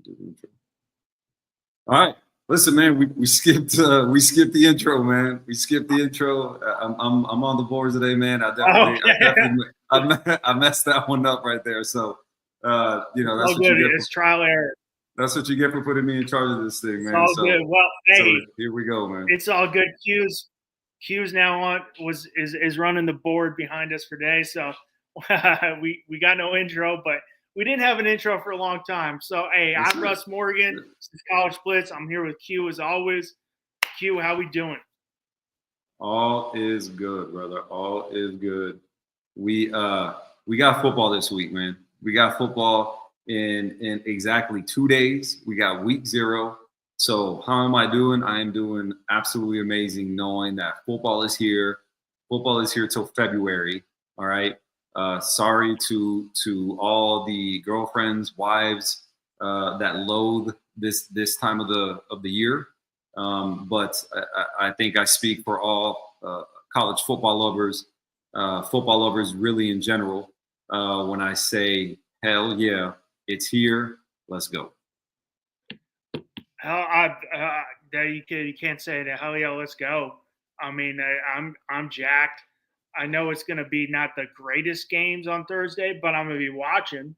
Do the intro. All right. Listen, man, we skipped the intro, man. We skipped the intro. I'm on the boards today, man. I messed that one up right there. So that's what you get. It's trial error. That's what you get for putting me in charge of this thing, man. It's all good. Well, hey, here we go, man. It's all good. Q's now on is running the board behind us for today. So we got no intro, but we didn't have an intro for a long time. So hey, I'm Russ Morgan. This is College Blitz. I'm here with Q as always. Q, how we doing? All is good, brother. All is good. We got football this week, man. We got football in exactly 2 days. We got week 0. So how am I doing? I am doing absolutely amazing, knowing that football is here. Football is here till February. All right. Sorry to all the girlfriends, wives that loathe this time of the year. But I think I speak for all college football lovers really in general, when I say, hell yeah, it's here. Let's go. You can't say that. Hell yeah, let's go. I mean, I'm jacked. I know it's going to be not the greatest games on Thursday, but I'm going to be watching.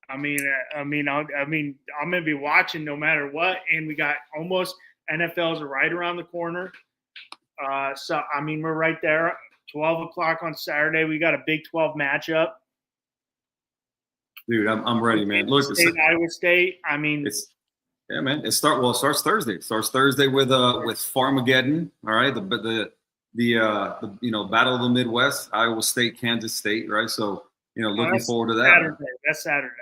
I'm going to be watching no matter what. And we got almost NFL's right around the corner. So I mean, we're right there. 12 o'clock on Saturday. We got a Big 12 matchup. Dude, I'm ready, man. Look, Iowa State. I mean, it starts Thursday. It starts Thursday with Farmageddon. All right, the Battle of the Midwest, Iowa State, Kansas State, right? So looking forward to that. Saturday. That's Saturday.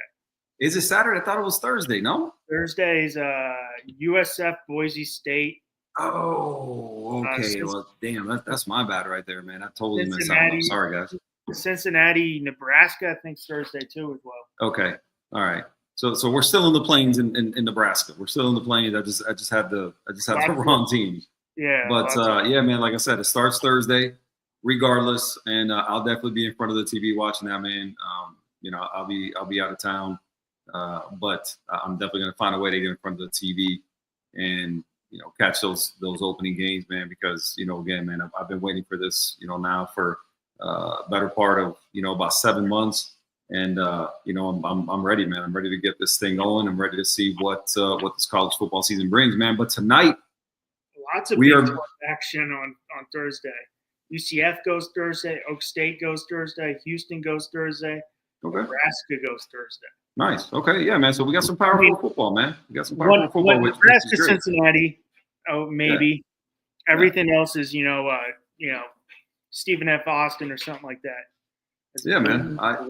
Is it Saturday? I thought it was Thursday. No, Thursday's USF Boise State. Oh, okay. Well, damn, that's my bad right there, man. I totally missed out. I'm sorry, guys. Cincinnati, Nebraska, I think Thursday too as well. Okay, all right. So we're still in the plains in Nebraska. We're still in the plains. I just had the wrong team. Yeah. But yeah, man. Like I said, it starts Thursday, regardless, and I'll definitely be in front of the TV watching that, man. I'll be out of town, but I'm definitely gonna find a way to get in front of the TV and catch those opening games, man. Because again, man, I've been waiting for this, now for better part of about 7 months. And I'm ready, man. I'm ready to get this thing going. I'm ready to see what this college football season brings, man. But tonight, lots of Big 12 action on Thursday. UCF goes Thursday. Oak State goes Thursday. Houston goes Thursday. Okay. Nebraska goes Thursday. Nice. Okay, yeah, man. So we got some powerful football, man. We got some powerful football. Nebraska, Cincinnati. Oh, maybe. Yeah. Everything else is Stephen F. Austin or something like that. Yeah, man. I'm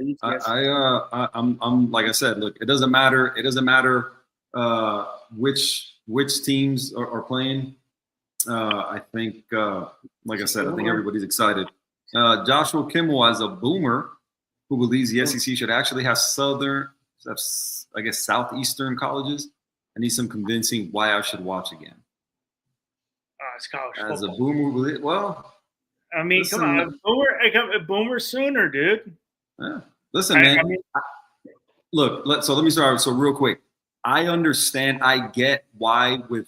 like I said. Look, it doesn't matter. It doesn't matter which teams are playing. I think, like I said, I think everybody's excited. Joshua Kimmel, as a boomer who believes the SEC should actually have southeastern colleges, I need some convincing why I should watch again. It's college as football. A boomer, well. I mean, listen, come on, boomer sooner, dude. Yeah. Listen, man. Look, let me start. So real quick, I understand. I get why with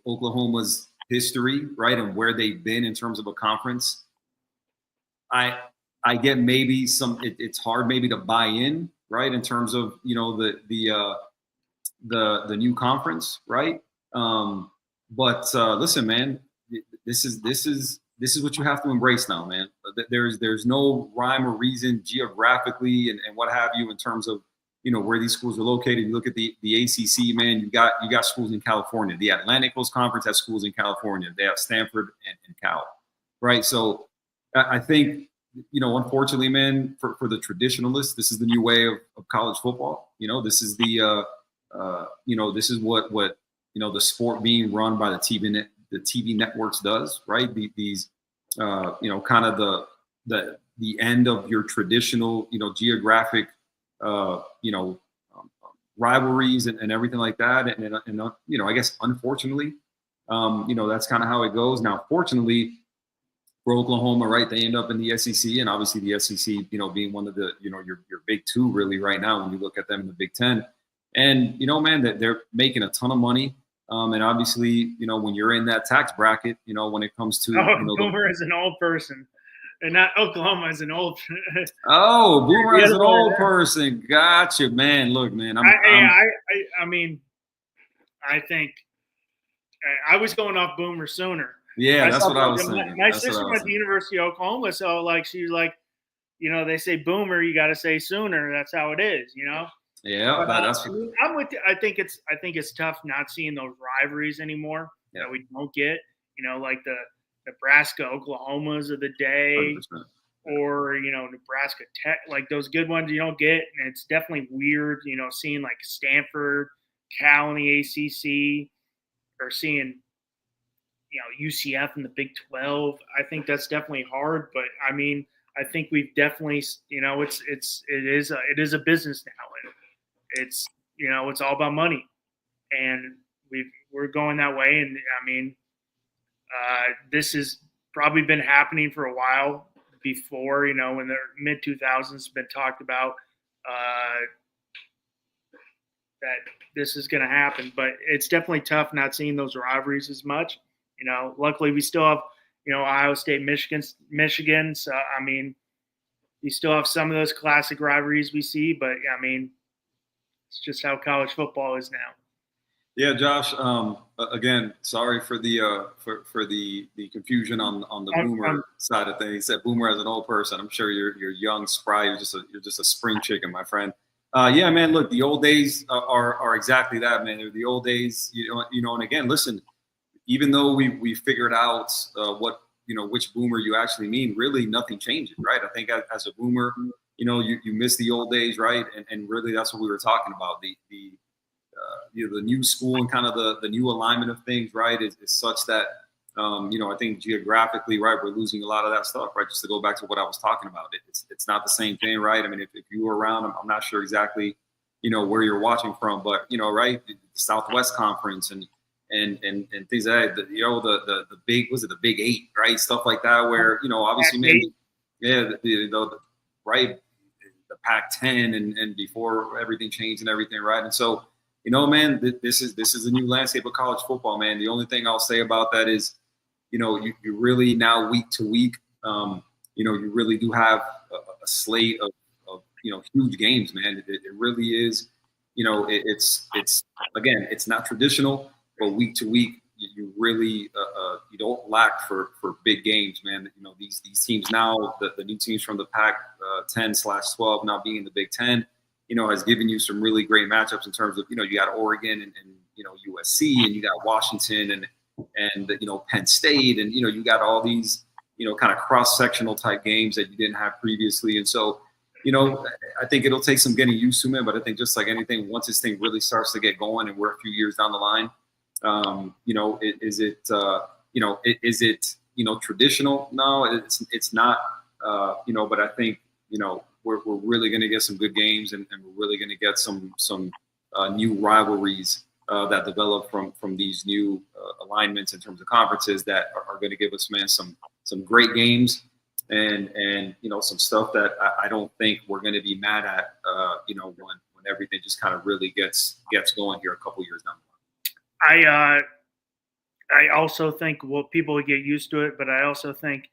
Oklahoma's history, right, and where they've been in terms of a conference. I get maybe it's hard maybe to buy in, right, in terms of the new conference, right? But listen, man, this is what you have to embrace now, man. There's no rhyme or reason geographically and what have you in terms of where these schools are located. You look at the ACC, man. You got schools in California. The Atlantic Coast Conference has schools in California. They have Stanford and Cal, right? So I think unfortunately, man, for the traditionalists, this is the new way of college football. This is this is what the sport being run by the TV networks does, right? These kind of the end of your traditional geographic rivalries and everything like that, and I guess unfortunately that's kind of how it goes. Now, fortunately for Oklahoma, right, they end up in the SEC, and obviously the SEC being one of the your big two really right now when you look at them in the Big Ten. And man, that they're making a ton of money. And obviously, when you're in that tax bracket, when it comes to Boomer is an old person, and not Oklahoma is an old. Boomer as an old person. Gotcha, man. Look, man, I mean, I think I was going off Boomer sooner. Yeah, that's what I was thinking. My sister went to University of Oklahoma, so like she's like, they say Boomer, you got to say Sooner. That's how it is, Yeah, that's. I'm with you. I think it's tough not seeing those rivalries anymore that we don't get. Like the Nebraska Oklahomas of the day, 100%. or Nebraska Tech, like those good ones you don't get, and it's definitely weird. Seeing like Stanford, Cal in the ACC, or seeing UCF in the Big 12. I think that's definitely hard, but I mean, I think we've definitely, it is a business now, and it's it's all about money, and we're going that way. And I mean, this has probably been happening for a while before, in the mid 2000s been talked about that this is going to happen, but it's definitely tough not seeing those rivalries as much. Luckily we still have, Ohio State, Michigan. So, I mean, you still have some of those classic rivalries we see, but I mean, it's just how college football is now. Yeah, Josh. Again, sorry for the for the confusion on the Boomer side of things. That Boomer as an old person, I'm sure you're young, spry. You're just a spring chicken, my friend. Yeah, man. Look, the old days are exactly that, man. They're the old days, And again, listen, even though we figured out what which Boomer you actually mean, really nothing changes, right? I think as a Boomer, you miss the old days, right? And really that's what we were talking about. The new school and kind of the new alignment of things, right, is such that I think geographically, right, we're losing a lot of that stuff, right? Just to go back to what I was talking about, it's not the same thing, right? I mean, if you were around, I'm not sure exactly, where you're watching from, but right, the Southwest Conference and things like that, the big, was it the Big Eight, right? Stuff like that, where obviously maybe, yeah, the right, the Pac-10 and before everything changed and everything, right? And so, man, this is a new landscape of college football, man. The only thing I'll say about that is, you really now week to week, you really do have a slate of huge games, man. It really is, it's again, it's not traditional, but week to week, you really you don't lack for big games, man. These teams now, the new teams from the Pac-10/12 now being in the Big Ten, has given you some really great matchups in terms of, you got Oregon and USC, and you got Washington and Penn State, and you got all these kind of cross-sectional type games that you didn't have previously. And so I think it'll take some getting used to, man. But I think just like anything, once this thing really starts to get going and we're a few years down the line, is it traditional? No, it's not. But I think we're really going to get some good games, and we're really going to get some new rivalries that develop from these new alignments in terms of conferences that are going to give us, man, some great games and some stuff that I don't think we're going to be mad at when everything just kind of really gets going here a couple years down the line. I also think people get used to it, but I also think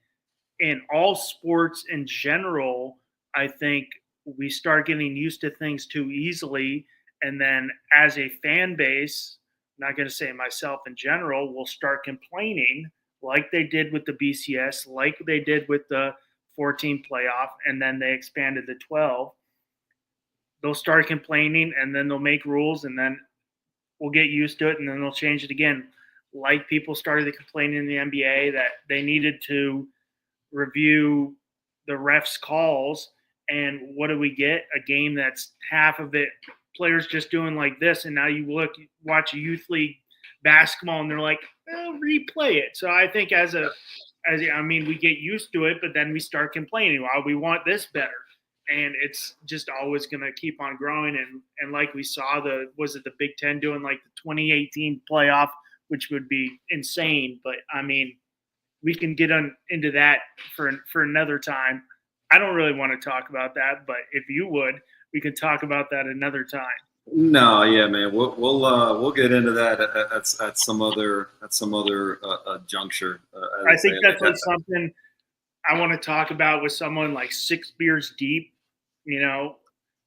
in all sports in general, I think we start getting used to things too easily. And then as a fan base, I'm not going to say myself in general, will start complaining like they did with the BCS, like they did with the 14 playoff, and then they expanded the 12. They'll start complaining, and then they'll make rules, and then we'll get used to it, and then they'll change it again. Like people started complaining in the NBA that they needed to review the refs' calls. And what do we get? A game that's half of it players just doing like this, and now you watch a youth league basketball, and they're like, replay it. So I think we get used to it, but then we start complaining. Well, we want this better, and it's just always going to keep on growing. And like we saw the Big Ten doing like the 2018 playoff, which would be insane. But I mean, we can get into that for another time. I don't really want to talk about that, but if you would, we could talk about that another time. No, yeah, man. We'll get into that at some other juncture. As I I say, think that's like that something I want to talk about with someone like 6 beers deep, you know,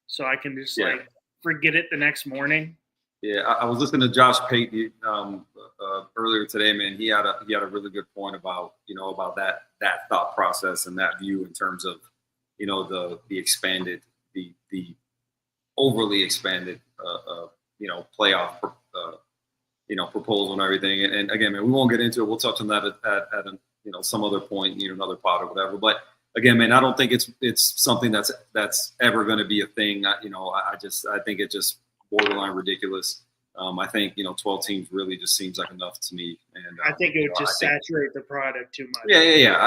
so I can just yeah. like forget it the next morning. Yeah, I was listening to Josh Payton earlier today, man. He had a really good point about about that thought process and that view in terms of the expanded the overly expanded playoff proposal and everything. And again, man, we won't get into it. We'll touch on that at some other point, another pod or whatever. But again, man, I don't think it's something that's ever going to be a thing. I think it just borderline ridiculous. I think 12 teams really just seems like enough to me. And I think it would just saturate the product too much. Yeah.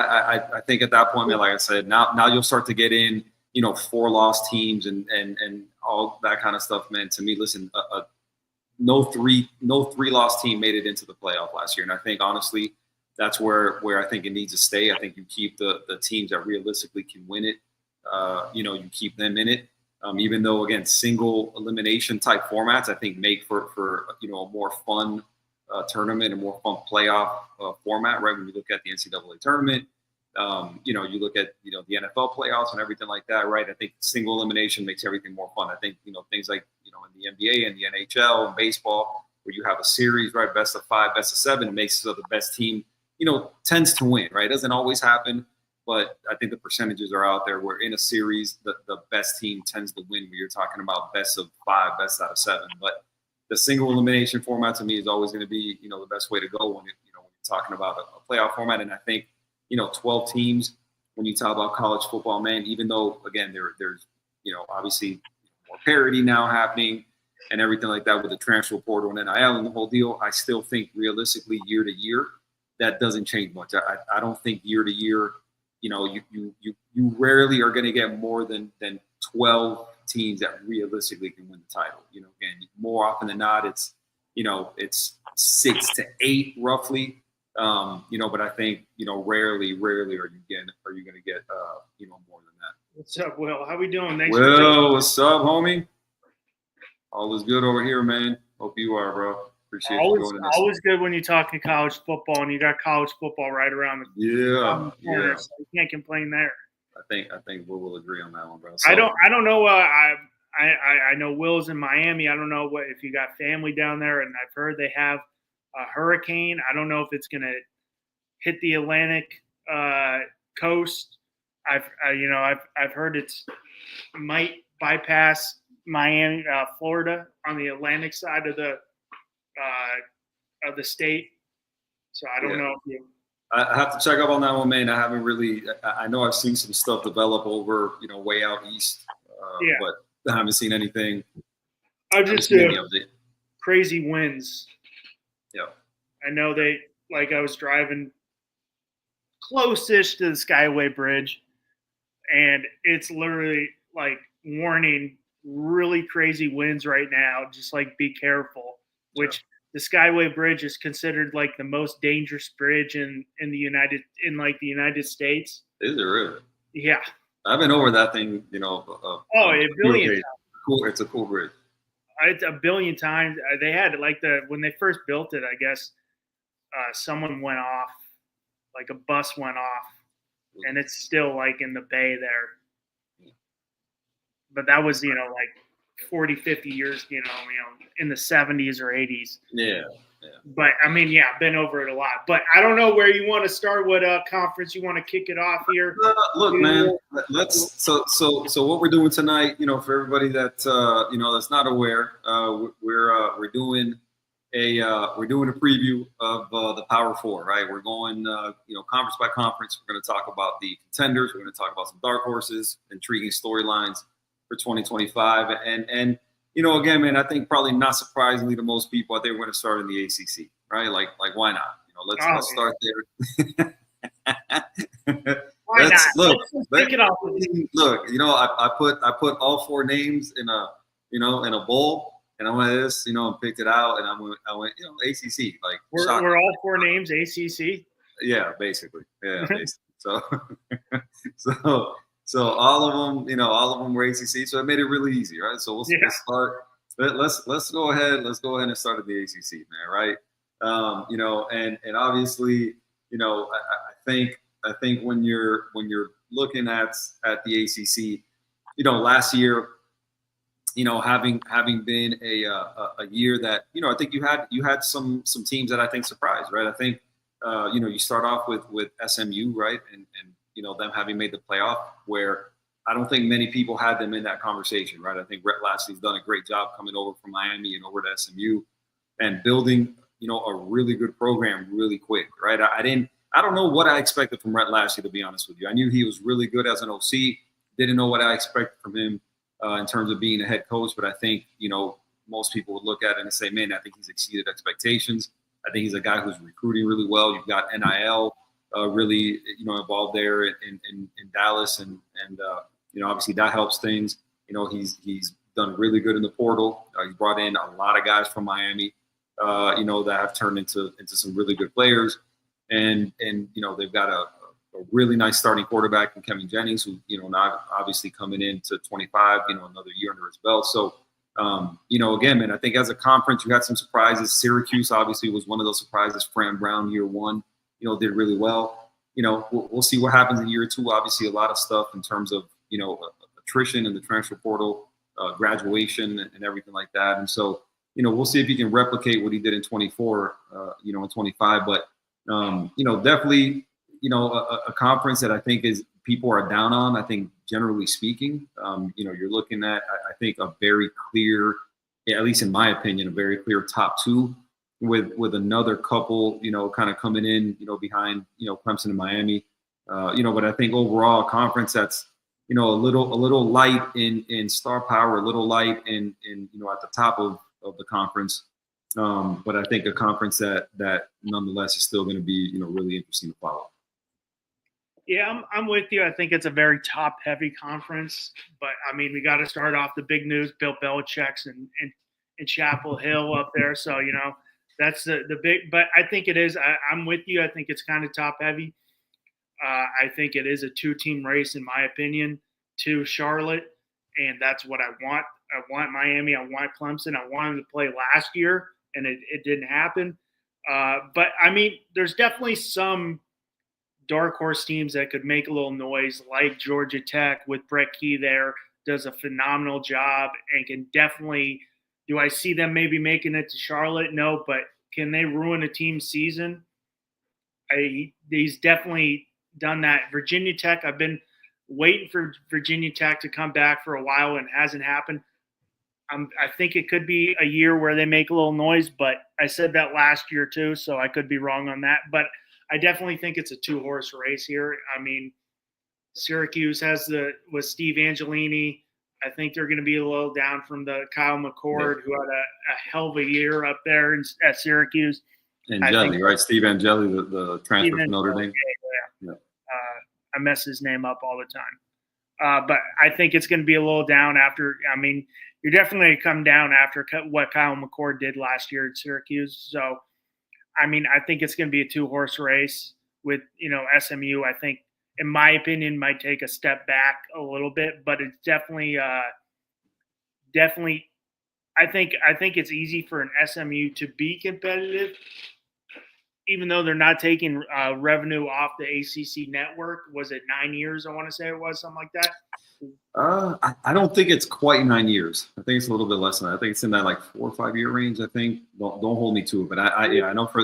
I think at that point, man, like I said, now you'll start to get in 4-loss teams and all that kind of stuff, man. To me, listen, no three-loss team made it into the playoff last year, and I think honestly, that's where I think it needs to stay. I think you keep the teams that realistically can win it. You keep them in it. Even though, again, single elimination type formats, I think make for a more fun tournament, a more fun playoff format, right? When you look at the NCAA tournament, you look at the NFL playoffs and everything like that, right? I think single elimination makes everything more fun. I think things like in the NBA and the NHL and baseball, where you have a series, right? Best of 5, best of 7, makes so the best team tends to win, right? It doesn't always happen. But I think the percentages are out there where in a series, the best team tends to win when you're talking about best of 5, best out of 7. But the single elimination format to me is always going to be, the best way to go when you're talking about a playoff format. And I think, 12 teams, when you talk about college football, man, even though, again, there's, obviously more parity now happening and everything like that with the transfer portal and NIL and the whole deal, I still think realistically year to year, that doesn't change much. I don't think year to year, you rarely are going to get more than 12 teams that realistically can win the title. Again, more often than not, it's 6 to 8 roughly. But I think rarely are you going to get more than that. What's up, Will? How we doing? Thanks Will, what's up, homie? All is good over here, man. Hope you are, bro. Appreciate you joining us. Always good when you're talking college football, and you got college football right around the corner, so you can't complain there. I think we'll agree on that one, bro. So, I don't know. I know Will's in Miami. I don't know if you got family down there, and I've heard they have a hurricane. I don't know if it's going to hit the Atlantic coast. I've heard it might bypass Miami, Florida, on the Atlantic side of the state. So I don't know if you. I have to check up on that one, man. I haven't really. I know I've seen some stuff develop over, way out east, but I haven't seen anything. I've just crazy winds. Yeah. I know I was driving close-ish to the Skyway Bridge, and it's literally like warning really crazy winds right now. Just like be careful, which the Skyway Bridge is considered like the most dangerous bridge in the United States. Is it really? Yeah. I've been over that thing, a billion times. Cool. It's a cool bridge. It's a billion times. They had when they first built it, I guess someone went off, like a bus went off, and it's still like in the bay there. But that was, 40, 50 years, in the 70s or 80s. Yeah. But I mean, I've been over it a lot. But I don't know where you want to start. What conference you want to kick it off here? Look, man. Let's. So what we're doing tonight, for everybody that that's not aware, we're doing a preview of the Power Four, right? We're going conference by conference. We're going to talk about the contenders. We're going to talk about some dark horses, intriguing storylines for 2025, and again, man, I think probably not surprisingly to most people, I think we're going to start in the ACC, right? Like why not? Let's start there. Why not? Look, kick it off. Look, I put all 4 names in a bowl, and I went this, and picked it out, and I went ACC. Like we're all 4 names ACC. Yeah, basically. Yeah, basically. So all of them, were ACC. So it made it really easy, right? So we'll start let's go ahead. Let's go ahead and start at the ACC, man. Right? And obviously, I think when you're looking at the ACC, last year, having been a year that I think you had some teams that I think surprised, right? I think you start off with SMU, right, and them having made the playoff, where I don't think many people had them in that conversation, right? I think Rhett Lashlee's done a great job coming over from Miami and over to SMU and building a really good program really quick, right? I don't know what I expected from Rhett Lashlee, to be honest with you. I knew he was really good as an OC. Didn't know what I expected from him in terms of being a head coach, but I think most people would look at it and say, man, I think he's exceeded expectations. I think he's a guy who's recruiting really well. You've got NIL really involved there in Dallas, and obviously that helps things. He's done really good in the portal. He's brought in a lot of guys from Miami, that have turned into some really good players, and they've got a really nice starting quarterback in Kevin Jennings, who not obviously coming into 25, another year under his belt. So again, man, I think as a conference, you had some surprises. Syracuse obviously was one of those surprises. Fran Brown, year one, did really well. We'll see what happens in year two. Obviously, a lot of stuff in terms of, attrition in the transfer portal, graduation and everything like that. And so, we'll see if he can replicate what he did in 24, in 25. But, definitely, a conference that I think is people are down on, I think, generally speaking. You're looking at, I think, a very clear, at least in my opinion, a very clear top two with another couple, kind of coming in, behind, Clemson and Miami. But I think overall a conference that's, a little light in star power, a little light in at the top of the conference. But I think a conference that nonetheless is still going to be, really interesting to follow. Yeah, I'm with you. I think it's a very top-heavy conference, but I mean, we got to start off the big news. Bill Belichick's in Chapel Hill up there, so that's the big. But I think it is. I'm with you. I think it's kind of top-heavy. I think it is a two-team race, in my opinion, to Charlotte, and that's what I want. I want Miami. I want Clemson. I want them to play last year, and it didn't happen. But I mean, there's definitely some dark horse teams that could make a little noise, like Georgia Tech with Brett Key there, does a phenomenal job and can definitely – do I see them maybe making it to Charlotte? No, but can they ruin a team's season? He's definitely done that. Virginia Tech, I've been waiting for Virginia Tech to come back for a while and it hasn't happened. I think it could be a year where they make a little noise, but I said that last year too, so I could be wrong on that. But I definitely think it's a two-horse race here. I mean, Syracuse with Steve Angelini. I think they're going to be a little down from the Kyle McCord, who had a hell of a year up there at Syracuse. Angeli, right? Steve Angeli, the transfer from Notre Dame. Yeah. I mess his name up all the time. But I think it's going to be a little down after – I mean, you're definitely going to come down after what Kyle McCord did last year at Syracuse. So, I mean, I think it's going to be a two-horse race with, SMU. I think, in my opinion, might take a step back a little bit, but it's definitely. I think it's easy for an SMU to be competitive, even though they're not taking revenue off the ACC network. Was it 9 years? I want to say it was something like that. I don't think it's quite 9 years. I think it's a little bit less than that. I think it's in that 4 or 5 year range. I think. Don't hold me to it, but I know for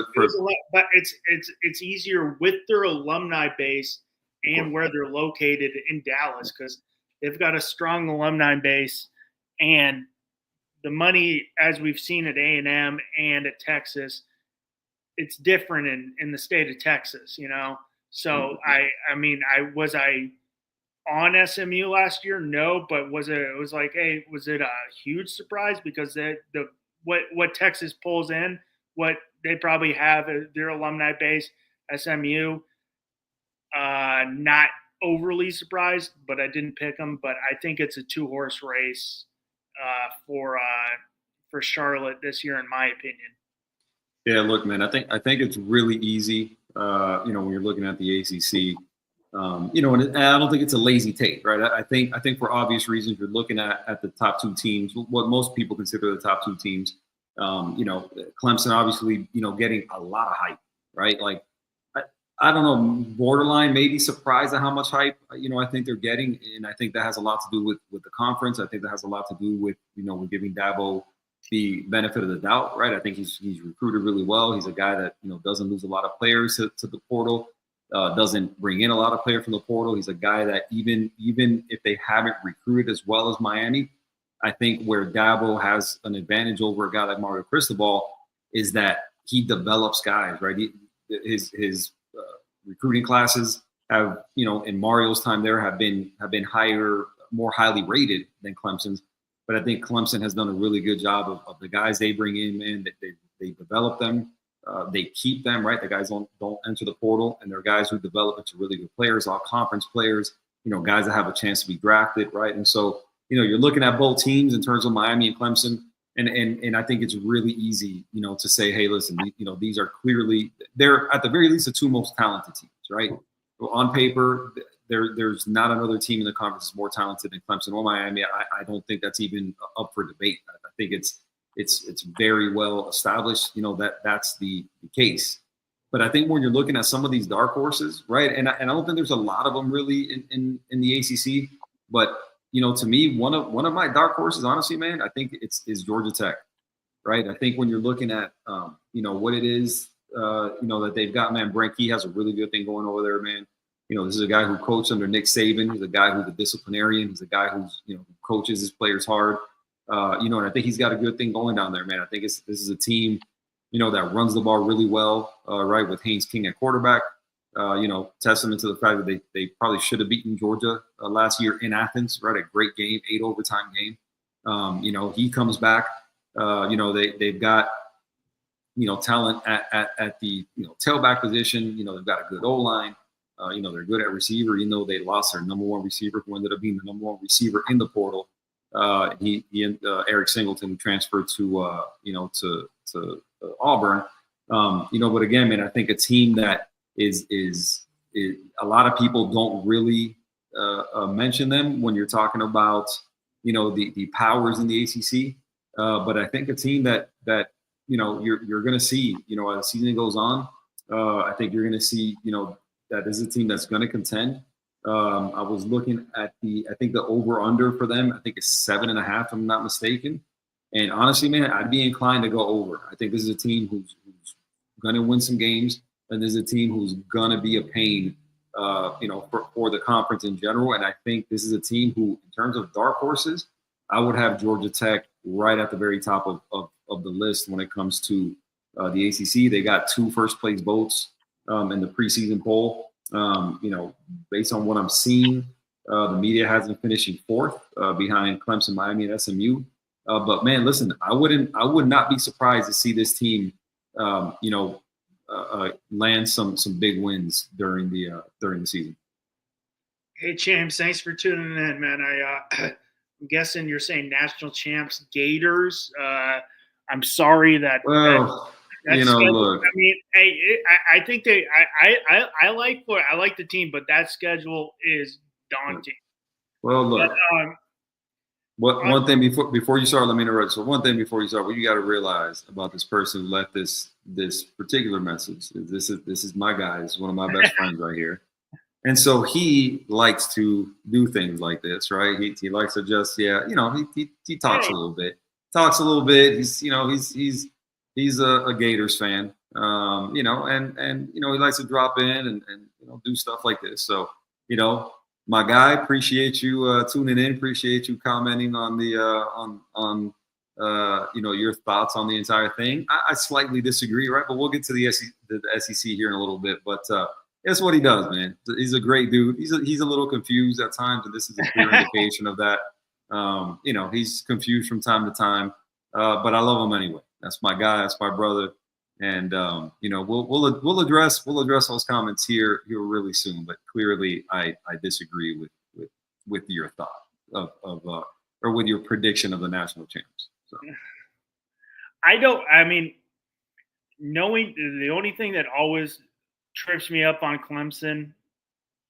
but it's easier with their alumni base and where they're located in Dallas, because they've got a strong alumni base, and the money, as we've seen at A&M and at Texas, it's different in the state of Texas, So I mean, was I on SMU last year? No, but was it a huge surprise because what Texas pulls in, what they probably have their alumni base, SMU, not overly surprised, but I didn't pick them. But I think it's a two-horse race for Charlotte this year, in my opinion. Yeah, look, man, I think it's really easy, when you're looking at the ACC. And I don't think it's a lazy take, right? I think for obvious reasons, you're looking at the top two teams, what most people consider the top two teams. Clemson obviously, getting a lot of hype, right? Like, I don't know, borderline, maybe surprised at how much hype, I think they're getting. And I think that has a lot to do with the conference. I think that has a lot to do with, with giving Dabo the benefit of the doubt, right? I think he's recruited really well. He's a guy that, doesn't lose a lot of players to the portal, doesn't bring in a lot of players from the portal. He's a guy that even if they haven't recruited as well as Miami, I think where Dabo has an advantage over a guy like Mario Cristobal is that he develops guys, right? His recruiting classes have, in Mario's time there have been higher, more highly rated than Clemson's. But I think Clemson has done a really good job of the guys they bring in, man. They develop them, they keep them, right? The guys don't enter the portal, and they're guys who develop into really good players, all conference players, guys that have a chance to be drafted, right? And so, you're looking at both teams in terms of Miami and Clemson, and I think it's really easy, to say, hey, listen, these are clearly, they're at the very least the two most talented teams, right? So on paper, there's not another team in the conference that's more talented than Clemson or Miami. I don't think that's even up for debate. I think it's very well established, that's the case. But I think when you're looking at some of these dark horses, right, and I don't think there's a lot of them really in the ACC, but to me, one of my dark horses, honestly, man, I think is Georgia Tech, right? I think when you're looking at what it is, that they've got, man, Brenke has a really good thing going over there, man. This is a guy who coached under Nick Saban. He's a guy who's a disciplinarian. He's a guy who's, coaches his players hard. And I think he's got a good thing going down there, man. I think this is a team, that runs the ball really well, right, with Haynes King at quarterback. Testament to the fact that they probably should have beaten Georgia last year in Athens, right? A great game, 8 overtime game. He comes back. They've got, talent at the, tailback position. They've got a good O-line. They're good at receiver, even though they lost their number one receiver, who ended up being the number one receiver in the portal. He and Eric Singleton transferred to Auburn. But again, man, I think a team that is a lot of people don't really mention them when you're talking about, the powers in the ACC. But I think a team that you're going to see, as the season goes on, I think you're going to see, that is a team that's going to contend. I was looking at I think the over-under for them, I think it's 7.5, if I'm not mistaken. And honestly, man, I'd be inclined to go over. I think this is a team who's going to win some games, and this is a team who's going to be a pain, for the conference in general. And I think this is a team who, in terms of dark horses, I would have Georgia Tech right at the very top of the list when it comes to the ACC. They got 2 first-place votes in the preseason poll. Based on what I'm seeing, the media has them finishing 4th behind Clemson, Miami, and SMU. But man, listen, I would not be surprised to see this team, land some big wins during the season. Hey, James, thanks for tuning in, man. I'm guessing you're saying national champs Gators. I'm sorry that. Well. Look. I mean, I think I like the team, but that schedule is daunting. Well, look. But, one thing before you start, let me interrupt. So one thing before you start, what you got to realize about this person who left this particular message is this is my guy. This is one of my best friends right here, and so he likes to do things like this, right? He likes to just he talks a little bit. He's a Gators fan, and he likes to drop in and do stuff like this. So, my guy, appreciate you tuning in. Appreciate you commenting on the your thoughts on the entire thing. I slightly disagree, right? But we'll get to the SEC here in a little bit. But that's what he does, man. He's a great dude. He's a little confused at times, and this is a clear indication of that. He's confused from time to time, but I love him anyway. That's my guy. That's my brother. And we'll address those comments here really soon. But clearly, I disagree with your thought or with your prediction of the national champs. So knowing the only thing that always trips me up on Clemson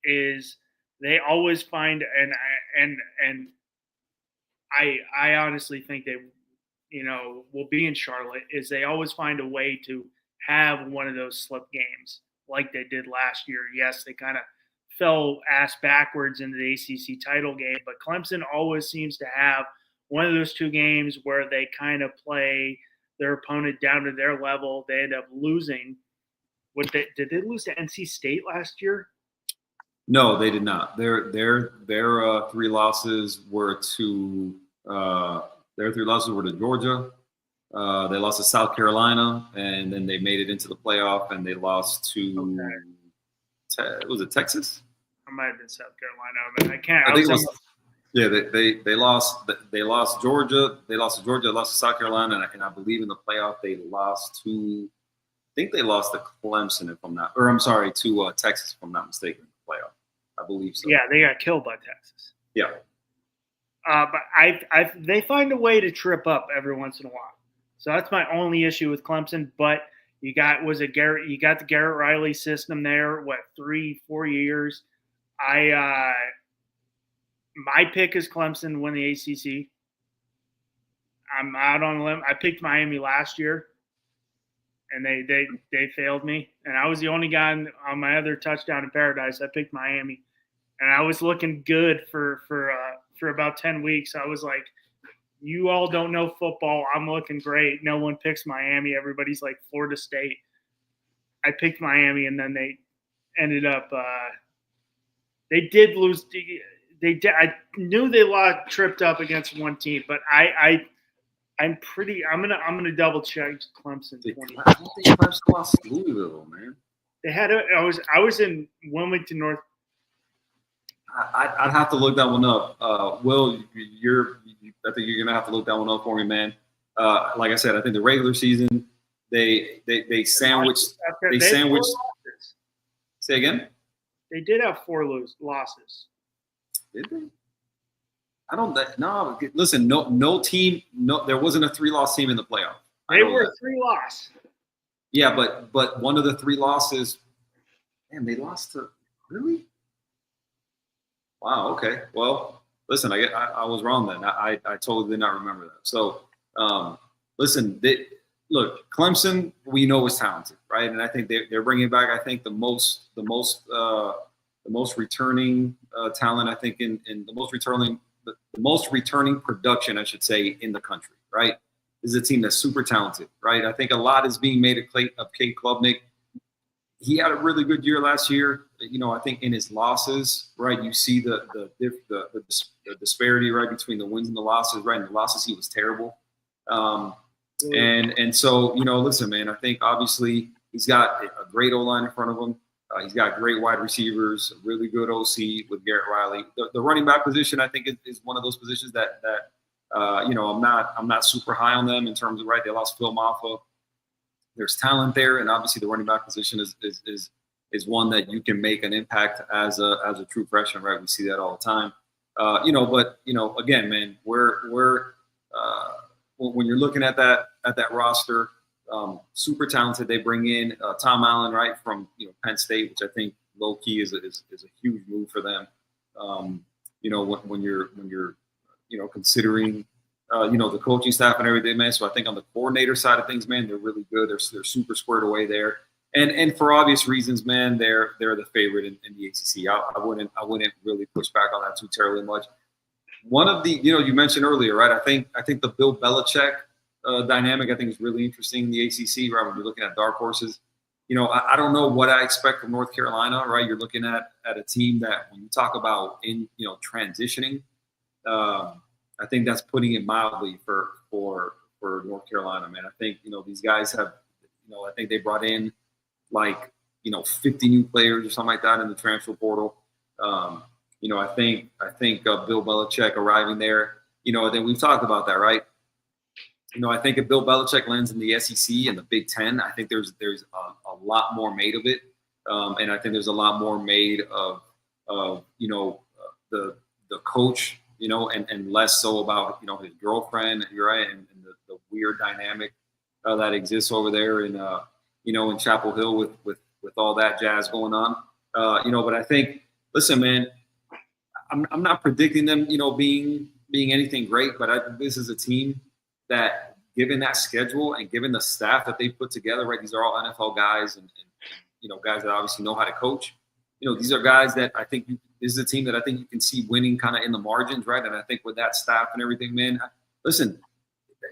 is they always find and I honestly think they will be in Charlotte is they always find a way to have one of those slip games like they did last year. Yes, they kind of fell ass backwards into the ACC title game, but Clemson always seems to have one of those two games where they kind of play their opponent down to their level. They end up losing. Did they lose to NC State last year? No, they did not. Their three losses were to Georgia. They lost to South Carolina, and then they made it into the playoff, and they lost to was it Texas? I might have been South Carolina, but I can't. I think it was. Yeah, they lost. They lost Georgia. They lost to Georgia. They lost to South Carolina, and I believe in the playoff they lost to. I think they lost to Clemson, if I'm not, or I'm sorry, to Texas, if I'm not mistaken, in the playoff. I believe so. Yeah, they got killed by Texas. Yeah. But they find a way to trip up every once in a while. So that's my only issue with Clemson. But you got the Garrett Riley system there. What 3-4 years? My pick is Clemson win the ACC. I'm out on a limb. I picked Miami last year, and they failed me. And I was the only guy on my other touchdown in paradise. I picked Miami, and I was looking good for about 10 weeks. I was like, you all don't know football. I'm looking great. No one picks Miami. Everybody's like Florida State. I picked Miami, and then they ended up they did lose. I knew they tripped up against one team, but I'm gonna double check Clemson. I don't think Clemson lost Louisville, man. They had I was in Wilmington, North. I'd have to look that one up. Will, I think you're gonna have to look that one up for me, man. Like I said, I think the regular season they sandwiched. Say again. They did have 4 losses. Did they? I don't. No, listen. No team. No, there wasn't a 3-loss team in the playoff. They were 3-loss. Yeah, but one of the 3 losses. Man, they lost to really. Wow. Okay. Well, listen. I was wrong then. I totally did not remember that. So, listen. Look, Clemson. We know is talented, right? And I think they're bringing back. I think the most returning talent. I think in the most returning production, I should say, in the country, right? This is a team that's super talented, right? I think a lot is being made of Cade Klubnik. He had a really good year last year. I think in his losses, right, you see the disparity, right, between the wins and the losses, right? In the losses, he was terrible. And so, listen, man, I think obviously he's got a great O-line in front of him. He's got great wide receivers, a really good OC with Garrett Riley. The running back position, I think, is one of those positions that I'm not super high on them in terms of, right, they lost Phil Maffa. There's talent there, and obviously the running back position is one that you can make an impact as a true freshman, right? We see that all the time. But again, man, we're when you're looking at that roster. Super talented. They bring in Tom Allen, right, from Penn State, which I think low key is a huge move for them. When you're considering the coaching staff and everything, man. So I think on the coordinator side of things, man, they're really good. They're super squared away there, and for obvious reasons, man, they're the favorite in the ACC. I wouldn't really push back on that too terribly much. One of the you mentioned earlier, right? I think the Bill Belichick dynamic, I think, is really interesting in the ACC, right? When you're looking at dark horses, I don't know what I expect from North Carolina, right? You're looking at a team that, when you talk about transitioning, I think that's putting it mildly for North Carolina, man. I think these guys have, I think they brought in 50 new players or something like that in the transfer portal. I think Bill Belichick arriving there, then we've talked about that, right? I think if Bill Belichick lands in the SEC and the Big Ten, I think there's a lot more made of it, and I think there's a lot more made of the coach, and less so about his girlfriend, right, and the weird dynamic that exists over there in Chapel Hill with all that jazz going on, But I think listen, man, I'm not predicting them, being anything great, but I think this is a team that, given that schedule and given the staff that they put together, right? These are all NFL guys and guys that obviously know how to coach. These are guys that I think this is a team that I think you can see winning kind of in the margins, right? And I think with that staff and everything, man, listen,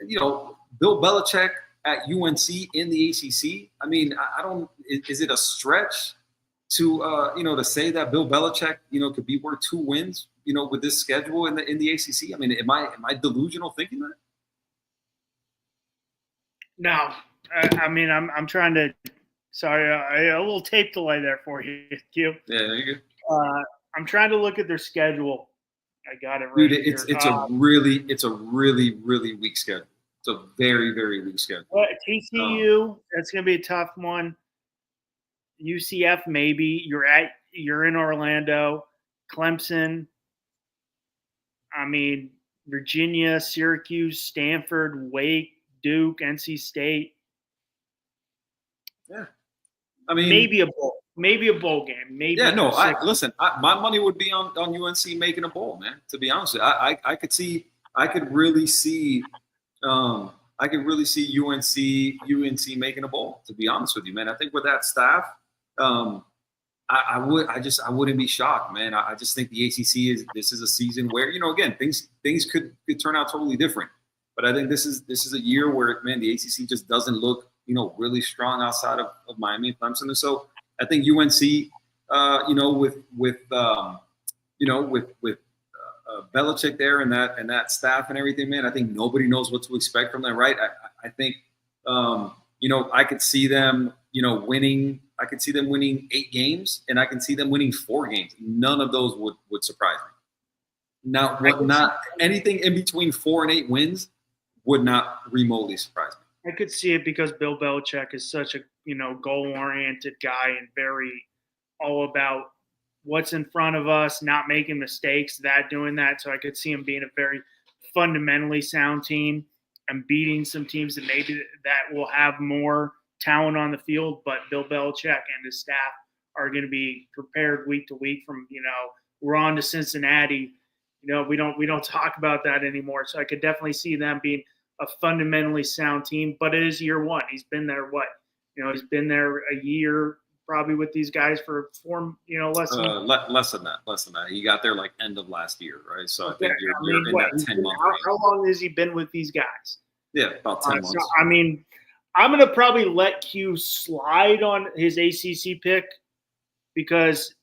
Bill Belichick at UNC in the ACC. I mean, I don't. Is it a stretch to say that Bill Belichick could be worth 2 wins with this schedule in the ACC? I mean, am I delusional thinking that? No, I mean I'm trying to. Sorry, a little tape delay there for you, Q. Yeah, there you go. I'm trying to look at their schedule. I got it right. Dude, it's a really weak schedule. It's a very, very weak schedule. TCU, that's going to be a tough one. UCF, maybe. You're in Orlando. Clemson. I mean, Virginia, Syracuse, Stanford, Wake, Duke, NC State. Yeah. I mean, maybe a bowl game. Maybe. Yeah, no. My money would be on UNC making a bowl, man. To be honest, I could really see UNC making a bowl. To be honest with you, man, I think with that staff, I wouldn't be shocked, man. I just think the ACC is a season where again things could turn out totally different, but I think this is a year where, man, the ACC just doesn't look really strong outside of Miami and Clemson. And so I think UNC, with Belichick there and that staff and everything, man, I think nobody knows what to expect from them, right? I think, I could see them, winning. I could see them winning 8 games, and I can see them winning 4 games. None of those would surprise me. Not anything in between 4 and 8 wins would not remotely surprise me. I could see it because Bill Belichick is such a goal-oriented guy and very all about what's in front of us, not making mistakes, doing that. So I could see him being a very fundamentally sound team and beating some teams that maybe that will have more talent on the field. But Bill Belichick and his staff are going to be prepared week to week. From we're on to Cincinnati. We don't talk about that anymore. So I could definitely see them being a fundamentally sound team, but it is year 1. He's been there he's been there a year probably with these guys for less than that. He got there like end of last year, right? So I think you're in that 10-month range. How long has he been with these guys? Yeah, about 10 months. So, I mean, I'm going to probably let Q slide on his ACC pick because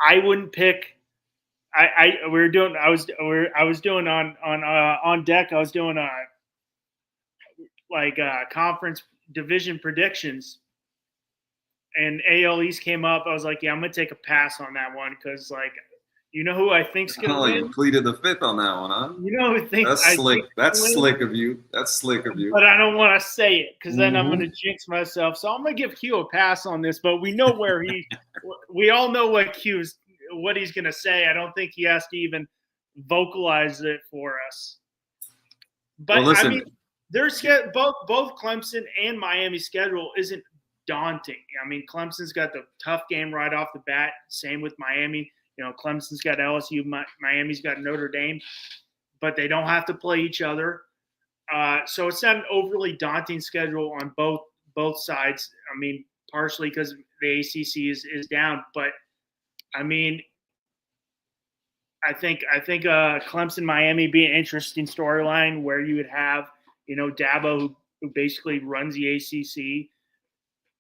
I wouldn't pick. I was doing on deck. I was doing conference division predictions, and AL East came up. I was like, yeah, I'm gonna take a pass on that one because who I think's gonna win. You pleaded the 5th on that one, huh? Who thinks that's slick. That's slick of you. That's slick of you. But I don't want to say it because then I'm gonna jinx myself. So I'm gonna give Q a pass on this. But we know where we all know what he's gonna say. I don't think he has to even vocalize it for us. But well, listen. I mean, there's both Clemson and Miami schedule isn't daunting. I mean, Clemson's got the tough game right off the bat. Same with Miami. Clemson's got LSU. Miami's got Notre Dame, but they don't have to play each other. So it's not an overly daunting schedule on both sides. I mean, partially because the ACC is down, but I mean, I think Clemson Miami be an interesting storyline where you would have Dabo, who basically runs the ACC,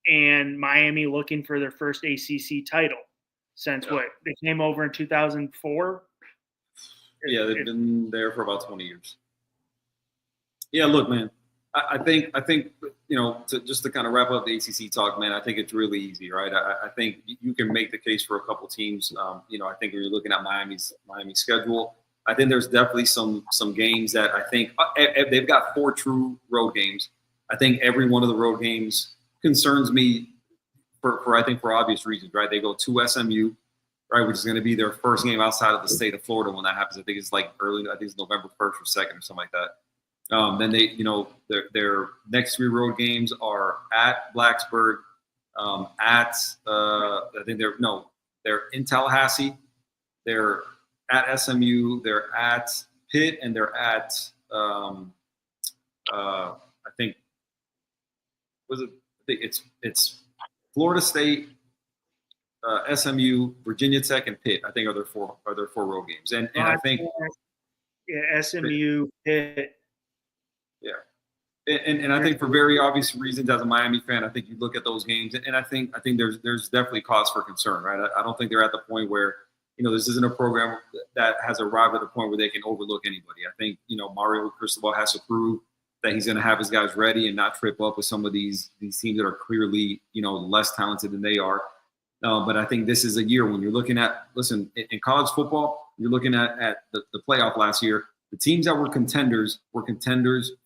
and Miami looking for their first ACC title since what? They came over in 2004? Yeah, they've been there for about 20 years. Yeah, look, man, I think just to kind of wrap up the ACC talk, man, I think it's really easy, right? I think you can make the case for a couple teams. I think when you're looking at Miami's schedule, I think there's definitely some games that I think they've got 4 true road games. I think every one of the road games concerns me for obvious reasons, right? They go to SMU, right, which is going to be their first game outside of the state of Florida when that happens. I think it's it's November 1st or 2nd or something like that. Then they, their next 3 road games are at Blacksburg, they're in Tallahassee, they're at SMU, they're at Pitt, and they're at I think it's Florida State, SMU, Virginia Tech, and Pitt. I think are their four road games, and I think SMU, Pitt. Yeah. And I think for very obvious reasons, as a Miami fan, I think you look at those games, and I think there's definitely cause for concern, right? I don't think they're at the point where, this isn't a program that has arrived at the point where they can overlook anybody. I think, Mario Cristobal has to prove that he's going to have his guys ready and not trip up with some of these teams that are clearly, less talented than they are. But I think this is a year when you're looking at, listen, in college football, you're looking at the playoff last year. The teams that were contenders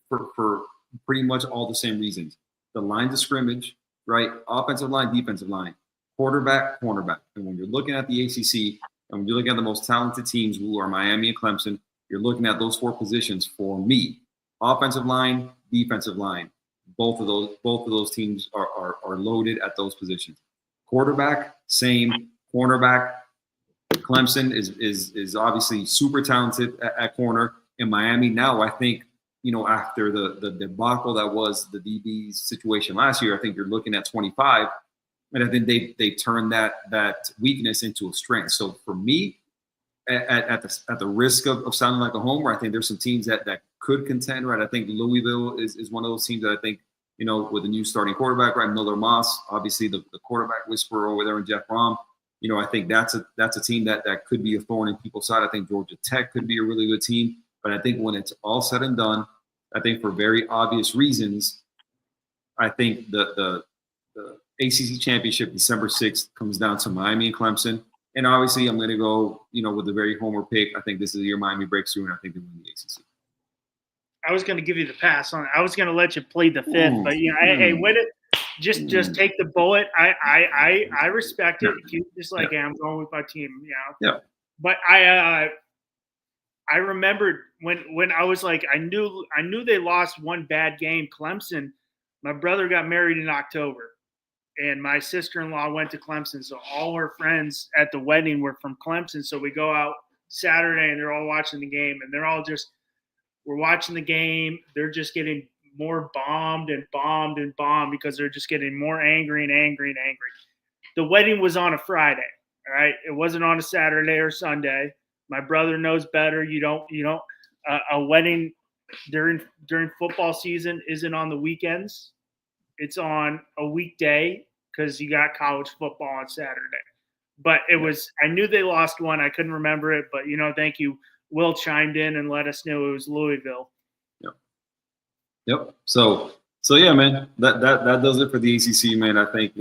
for pretty much all the same reasons. The lines of scrimmage, right? Offensive line, defensive line, quarterback, cornerback. And when you're looking at the ACC, and when you're looking at the most talented teams, who are Miami and Clemson, you're looking at those four positions for me. Offensive line, defensive line. Both of those teams are loaded at those positions. Quarterback, same. Cornerback, Clemson is obviously super talented at corner. In Miami now, I think, after the debacle that was the DB's situation last year, I think you're looking at 25, and I think they turned that weakness into a strength. So for me, at the risk of sounding like a homer, I think there's some teams that could contend, right? I think Louisville is one of those teams that I think, with a new starting quarterback, right? Miller Moss, obviously the quarterback whisperer over there, and Jeff Brom. I think that's a team that could be a thorn in people's side. I think Georgia Tech could be a really good team. But I think when it's all said and done, I think for very obvious reasons, I think the ACC championship December 6th comes down to Miami and Clemson. And obviously I'm going to go, with a very homer pick. I think this is the year Miami breaks through, and I think they win the ACC. I was going to give you the pass on it. I was going to let you plead the fifth, but hey, wait it. Just take the bullet. I respect it. You just like, I'm going with my team, Yeah. But I remembered when I was like, I knew they lost one bad game. Clemson, my brother got married in October, and my sister-in-law went to Clemson. So all her friends at the wedding were from Clemson. So we go out Saturday, and they're all watching the game, and we're watching the game. They're just getting more bombed because they're just getting more angry. The wedding was on a Friday, all right? It wasn't on a Saturday or Sunday. My brother knows better. You don't a wedding during football season isn't on the weekends. It's on a weekday because you got college football on Saturday. But I knew they lost one. I couldn't remember it, but thank you. Will chimed in and let us know it was Louisville. Yep. So yeah, man, that does it for the ACC, man. I think,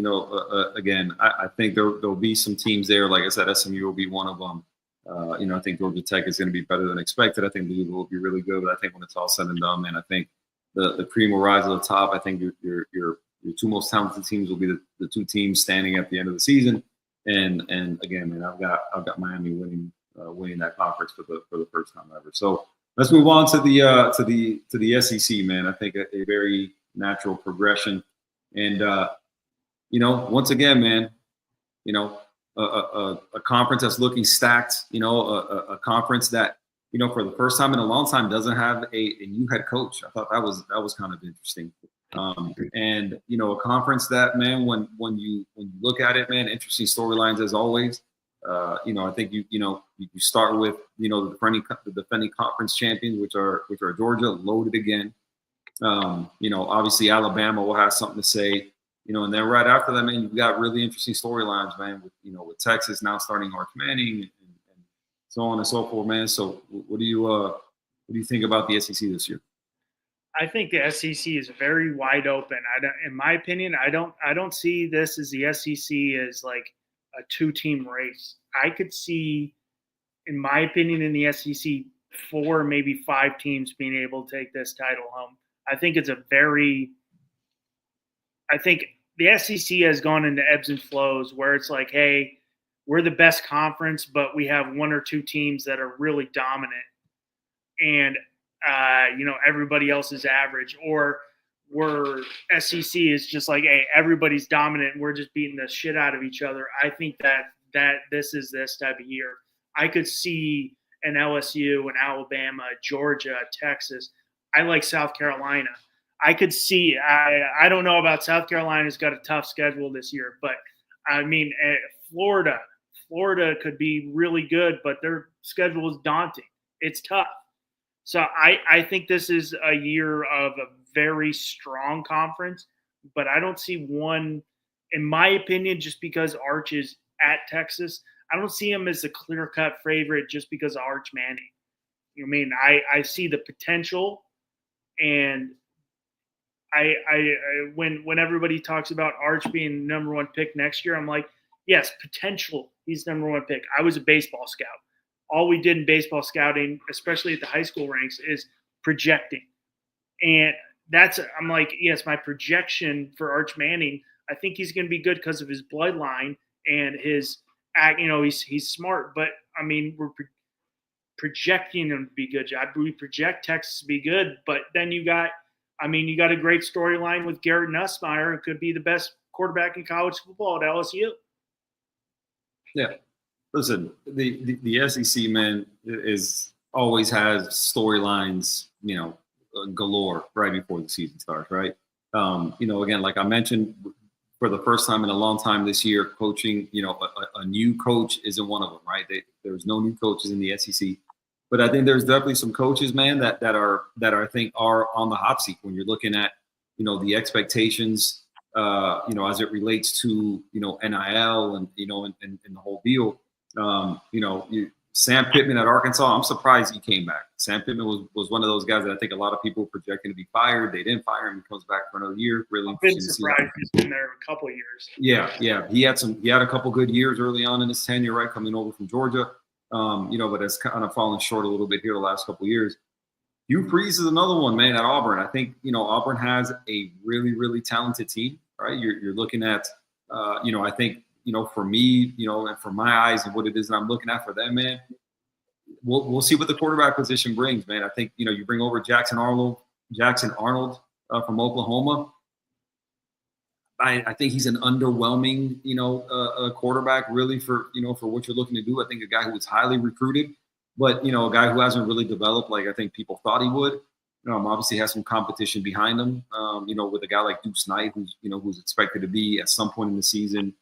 again, I think there'll be some teams there. Like I said, SMU will be one of them. I think Georgia Tech is going to be better than expected. I think Louisville will be really good, but I think when it's all said and done, man, I think the cream will rise to the top. I think your two most talented teams will be the two teams standing at the end of the season. And again, man, I've got Miami winning that conference for the first time ever. So let's move on to the SEC, man. I think a very natural progression, and once again, man, a conference that's looking stacked. A conference that for the first time in a long time doesn't have a new head coach. I thought that was kind of interesting. And a conference that, man, when you look at it, man, interesting storylines as always. I think you start with the defending conference champions, which are Georgia, loaded again. Obviously Alabama will have something to say. And then right after that, man, you've got really interesting storylines, man. With Texas now starting Arch Manning and so on and so forth, man. So what do you think about the SEC this year? I think the SEC is very wide open. In my opinion, I don't see this as the SEC as like a two-team race. I could see, in my opinion, in the SEC, 4, maybe 5 teams being able to take this title home. I think the SEC has gone into ebbs and flows where it's like, hey, we're the best conference, but we have 1 or 2 teams that are really dominant, and everybody else is average. Or we're SEC is just like, hey, everybody's dominant and we're just beating the shit out of each other. I think that this is this type of year. I could see an LSU, an Alabama, Georgia, Texas. I like South Carolina. I could see. I don't know about South Carolina's got a tough schedule this year, but I mean, Florida. Florida could be really good, but their schedule is daunting. It's tough. So I think this is a year of a very strong conference, but I don't see one, in my opinion, just because Arch is at Texas. I don't see him as a clear-cut favorite just because of Arch Manning. I mean, I see the potential, and when everybody talks about Arch being number one pick next year, I'm like, yes, potential. He's number one pick. I was a baseball scout. All we did in baseball scouting, especially at the high school ranks, is projecting. And I'm like, yes, my projection for Arch Manning, I think he's going to be good because of his bloodline and his, he's smart. But I mean, we're projecting him to be good. We project Texas to be good, but then you got a great storyline with Garrett Nussmeier, who could be the best quarterback in college football at LSU. Yeah. Listen, the SEC, man, always has storylines, galore right before the season starts, right? Again, like I mentioned, for the first time in a long time this year, coaching, a new coach isn't one of them, right? There's no new coaches in the SEC, but I think there's definitely some coaches, man, that I think are on the hot seat when you're looking at, the expectations, as it relates to, NIL and, and the whole deal. Sam Pittman at Arkansas, I'm surprised he came back. Sam Pittman was one of those guys that I think a lot of people were projecting to be fired. They didn't fire him. He comes back for another year. Really I've been surprised he's been there a couple of years. Yeah. He had a couple good years early on in his tenure, right, coming over from Georgia. But it's kind of fallen short a little bit here the last couple of years. Hugh Freeze is another one, man, at Auburn. I think, Auburn has a really, really talented team, right? You're looking at, I think, for me, and for my eyes and what it is that I'm looking at for them, man, we'll see what the quarterback position brings, man. I think, you bring over Jackson Arnold from Oklahoma. I think he's an underwhelming, quarterback really for what you're looking to do. I think a guy who was highly recruited, but, a guy who hasn't really developed like I think people thought he would. Obviously has some competition behind him, with a guy like Deuce Knight, who's expected to be at some point in the season,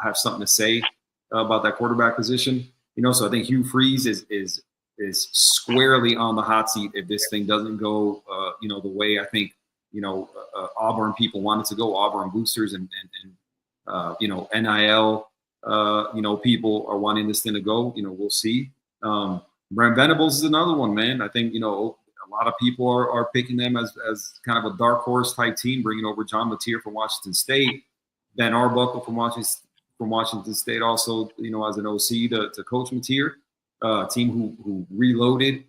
have something to say about that quarterback position. So I think Hugh Freeze is squarely on the hot seat if this thing doesn't go, the way I think, Auburn people want it to go. Auburn boosters and NIL, people are wanting this thing to go. We'll see. Brent Venables is another one, man. I think, a lot of people are picking them as kind of a dark horse type team, bringing over John Mateer from Washington State, Ben Arbuckle from Washington State, also, as an OC to coach Mateer, a team who reloaded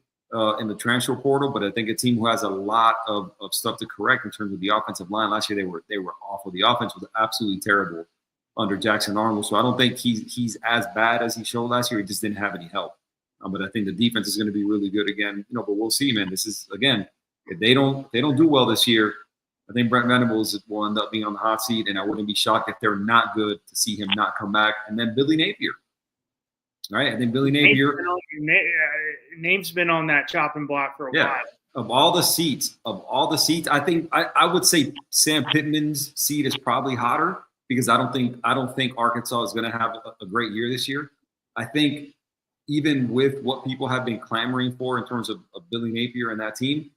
in the transfer portal, but I think a team who has a lot of stuff to correct in terms of the offensive line. Last year they were awful. The offense was absolutely terrible under Jackson Arnold. So I don't think he's as bad as he showed last year. He just didn't have any help. But I think the defense is going to be really good again. But we'll see, man. This is, again, if they don't do well this year, I think Brent Venables will end up being on the hot seat, and I wouldn't be shocked if they're not good to see him not come back. And then Billy Napier. All right, I think Billy Napier. Name's been on that chopping block for a while. Of all the seats, I think I would say Sam Pittman's seat is probably hotter because I don't think Arkansas is going to have a great year this year. I think even with what people have been clamoring for in terms of Billy Napier and that team,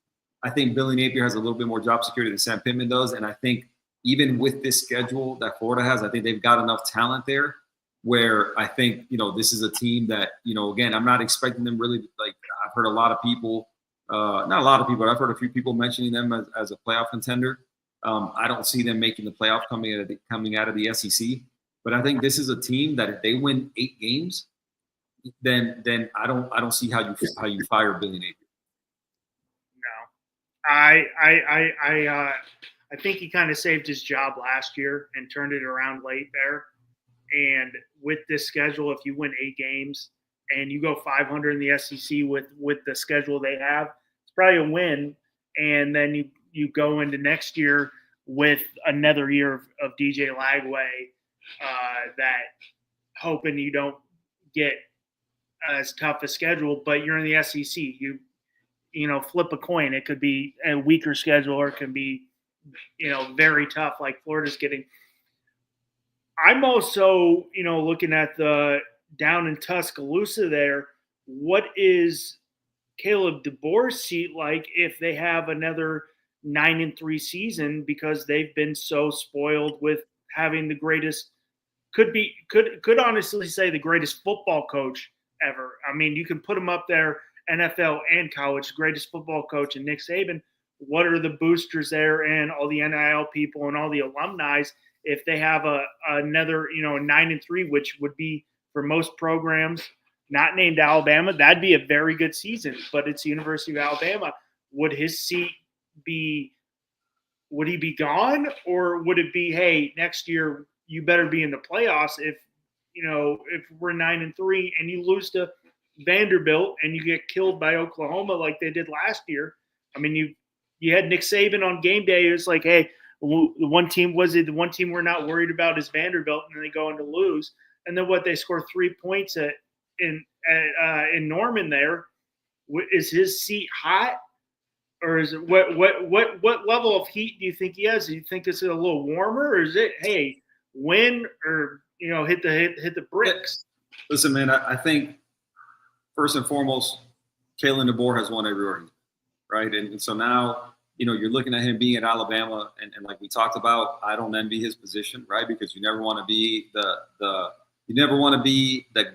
I think Billy Napier has a little bit more job security than Sam Pittman does. And I think even with this schedule that Florida has, I think they've got enough talent there where I think, this is a team that, again, I'm not expecting them really, like I've heard a lot of people, not a lot of people, but I've heard a few people mentioning them as a playoff contender. I don't see them making the playoff coming out of the SEC, but I think this is a team that if they win 8 games, then I don't see how you fire Billy Napier. No, I think he kind of saved his job last year and turned it around late there. And with this schedule, if you win 8 games and you go 500 in the SEC with the schedule they have, it's probably a win. And then you go into next year with another year of DJ Lagway, that hoping you don't get as tough a schedule, but you're in the SEC. Flip a coin. It could be a weaker schedule, or it can be, very tough like Florida's getting. I'm also, looking at the down in Tuscaloosa there. What is Caleb DeBoer's seat like if they have another 9-3 season, because they've been so spoiled with having the greatest, could honestly say the greatest football coach ever. I mean, you can put him up there, NFL and college, greatest football coach, and Nick Saban. What are the boosters there and all the NIL people and all the alumni if they have another, 9-3, which would be for most programs not named Alabama? That'd be a very good season, but it's the University of Alabama. Would his seat would he be gone, or would it be, hey, next year you better be in the playoffs if we're 9-3 and you lose to Vanderbilt and you get killed by Oklahoma like they did last year? I mean, you had Nick Saban on game day. It was like, hey, the one team we're not worried about is Vanderbilt, and then they go on to lose. And then they score 3 points in Norman there. Is his seat hot? Or is it what level of heat do you think he has? Do you think it's a little warmer, or is it, hey, win, or hit the bricks? Listen, man, I think first and foremost, Kalen DeBoer has won every argument, right? And so now, you're looking at him being at Alabama, and like we talked about, I don't envy his position, right? Because you never want to be the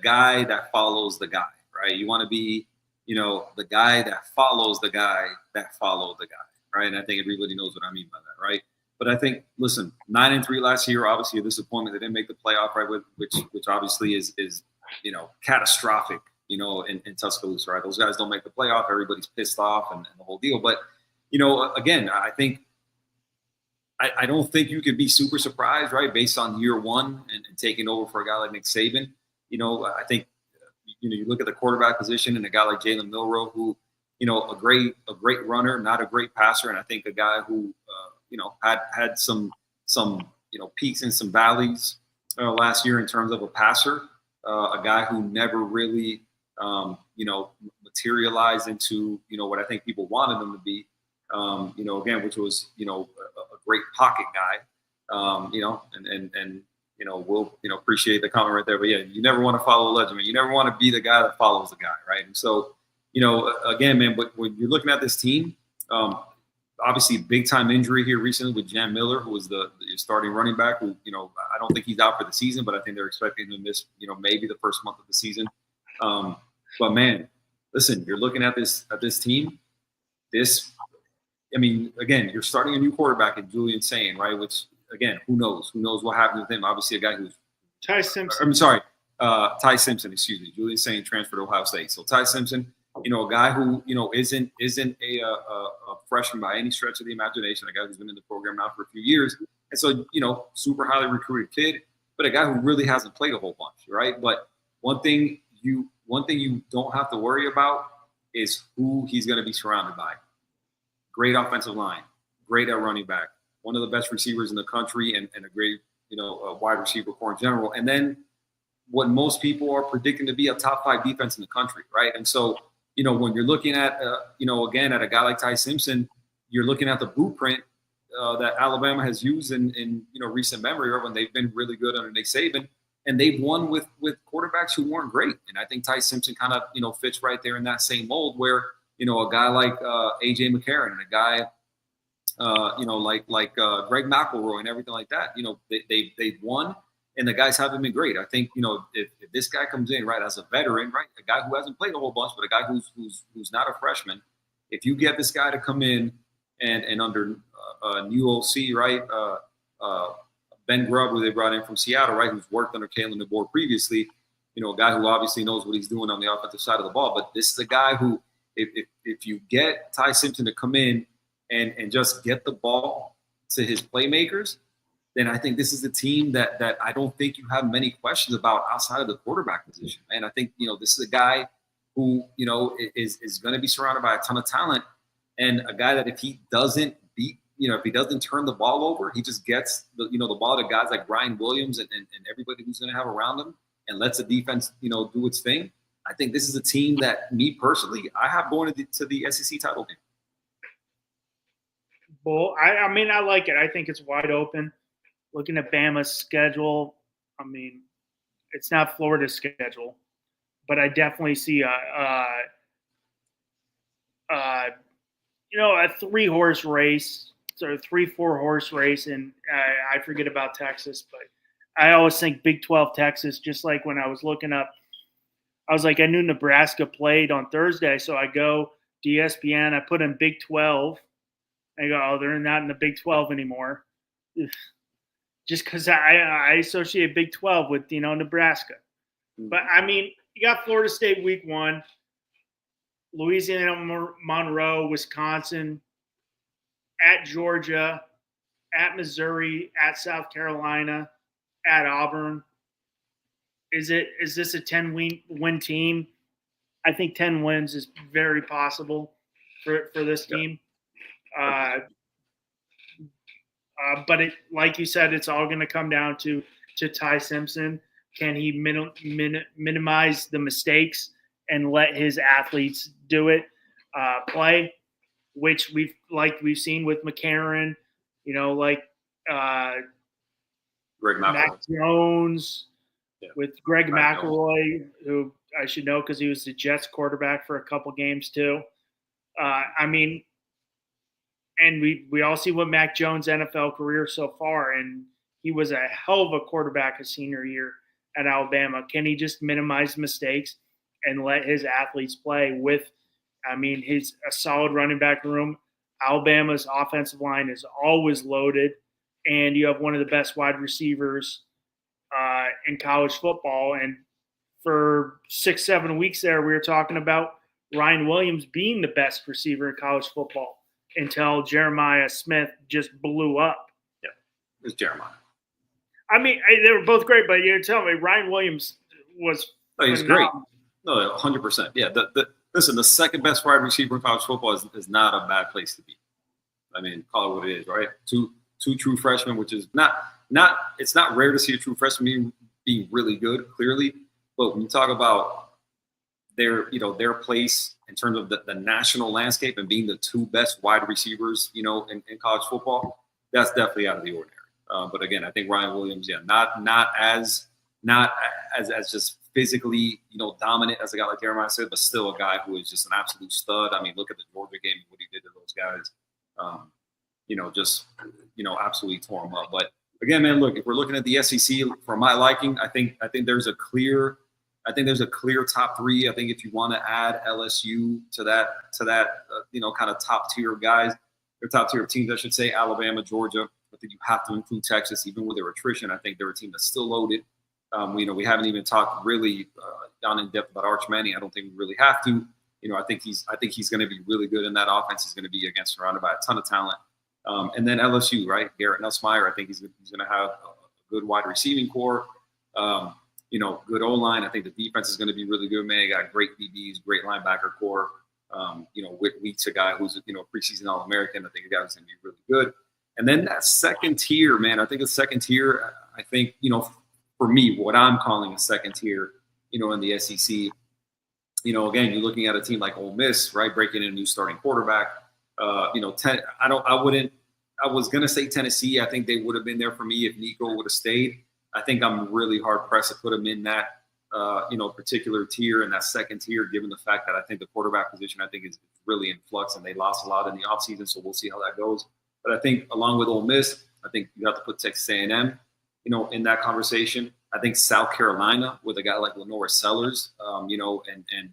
guy that follows the guy, right? You want to be, the guy that follows the guy that followed the guy, right? And I think everybody knows what I mean by that, right? But I think, listen, 9-3 last year, obviously a disappointment. They didn't make the playoff, right? Which obviously is catastrophic, in Tuscaloosa, right? Those guys don't make the playoff. Everybody's pissed off and the whole deal. But, again, I think I don't think you could be super surprised, right? Based on year one and taking over for a guy like Nick Saban. I think, you look at the quarterback position and a guy like Jalen Milroe, who, a great runner, not a great passer. And I think a guy who, had some peaks and some valleys last year in terms of a passer, a guy who never really, materialized into, what I think people wanted him to be, again, which was, a great pocket guy, and we'll, appreciate the comment right there. But yeah, you never want to follow a legend, man. You never want to be the guy that follows the guy, right? And so, again, man, but when you're looking at this team, obviously big time injury here recently with Jam Miller, who was the starting running back, who, I don't think he's out for the season, but I think they're expecting him to miss, maybe the first month of the season. But man, listen, you're looking at this team, again, you're starting a new quarterback in Julian Sain, right? Which, again, who knows? Who knows what happened with him? Obviously, a guy who's Ty Simpson. I'm sorry, Ty Simpson. Excuse me. Julian Sain transferred to Ohio State. So Ty Simpson, a guy who isn't a freshman by any stretch of the imagination. A guy who's been in the program now for a few years, and so super highly recruited kid, but a guy who really hasn't played a whole bunch, right? But one thing you don't have to worry about is who he's going to be surrounded by. Great offensive line, great at running back, one of the best receivers in the country, and a great, wide receiver core in general. And then what most people are predicting to be a top 5 defense in the country, right? And so, when you're looking at, again, at a guy like Ty Simpson, you're looking at the blueprint that Alabama has used in recent memory, or when they've been really good under Nick Saban, and they've won with quarterbacks who weren't great. And I think Ty Simpson kind of, fits right there in that same mold where, a guy like A.J. McCarron and a guy, like Greg McElroy and everything like that, they've won, and the guys haven't been great. I think, if this guy comes in, right, as a veteran, right, a guy who hasn't played a whole bunch, but a guy who's not a freshman, if you get this guy to come in and under new OC, right, Ben Grubb, who they brought in from Seattle, right, who's worked under Kalen DeBoer previously, a guy who obviously knows what he's doing on the offensive side of the ball. But this is a guy who, if you get Ty Simpson to come in and just get the ball to his playmakers, then I think this is a team that I don't think you have many questions about outside of the quarterback position. And I think, this is a guy who, is going to be surrounded by a ton of talent, and a guy that if he doesn't beat, if he doesn't turn the ball over, he just gets the ball to guys like Brian Williams and everybody who's going to have around him and lets the defense, do its thing. I think this is a team that, me personally, I have going to the SEC title game. Well, I mean, I like it. I think it's wide open. Looking at Bama's schedule, I mean, it's not Florida's schedule, but I definitely see a 3-horse race, so 3-4 horse race, and I forget about Texas, but I always think Big 12 Texas. Just like when I was looking up, I was like, I knew Nebraska played on Thursday, so I go to ESPN, I put in Big 12. I go, oh, they're not in the Big 12 anymore. Just because I associate Big 12 with, Nebraska. But, I mean, you got Florida State week 1, Louisiana, Monroe, Wisconsin, at Georgia, at Missouri, at South Carolina, at Auburn. Is this a 10-win team? I think 10 wins is very possible for this team. But like you said, it's all going to come down to Ty Simpson. Can he minimize the mistakes and let his athletes do it, play, which we've seen with McCarron, Greg Mac Jones, with Greg McElroy, who I should know because he was the Jets quarterback for a couple games too. I mean, and we all see what Mac Jones' NFL career so far, and he was a hell of a quarterback his senior year at Alabama. Can he just minimize mistakes and let his athletes play with, he's a solid running back room. Alabama's offensive line is always loaded, and you have one of the best wide receivers in college football. And for 6-7 weeks there, we were talking about Ryan Williams being the best receiver in college football until Jeremiah Smith just blew up. Yeah, it was Jeremiah. I mean, they were both great, but you're telling me Ryan Williams was he's great. No, 100%. Yeah, listen, the second best wide receiver in college football is not a bad place to be. I mean, call it what it is, right? Two true freshmen, which is it's not rare to see a true freshman being really good, clearly. But when you talk about their place in terms of the national landscape and being the two best wide receivers, in college football, that's definitely out of the ordinary. But again, I think Ryan Williams, not as just physically, dominant as a guy like Jeremiah said, but still a guy who is just an absolute stud. I mean, look at the Georgia game, what he did to those guys. Absolutely tore them up. But again, man, look, if we're looking at the SEC for my liking, I think there's a clear top 3. I think if you want to add LSU to that kind of top tier guys, or top tier teams, I should say, Alabama, Georgia. I think you have to include Texas, even with their attrition. I think they're a team that's still loaded. We haven't even talked really down in depth about Arch Manning. I don't think we really have to. I think he's going to be really good in that offense. He's going to be surrounded by a ton of talent. And then LSU, right? Garrett Nussmeier, I think he's going to have a good wide receiving core. Good O-line. I think the defense is going to be really good, man. You got great DBs, great linebacker core. Whit Weeks, a guy who's preseason All-American. I think a guy who's going to be really good. And then that second tier, man. I think the second tier. I think for me, what I'm calling a second tier, in the SEC. Again, you're looking at a team like Ole Miss, right? Breaking in a new starting quarterback. I was going to say Tennessee. I think they would have been there for me if Nico would have stayed. I think I'm really hard pressed to put them in that, particular tier, in that second tier, given the fact that I think the quarterback position, I think, is really in flux, and they lost a lot in the offseason, so we'll see how that goes. But I think along with Ole Miss, I think you have to put Texas A&M, in that conversation. I think South Carolina with a guy like Lenore Sellers, Dylan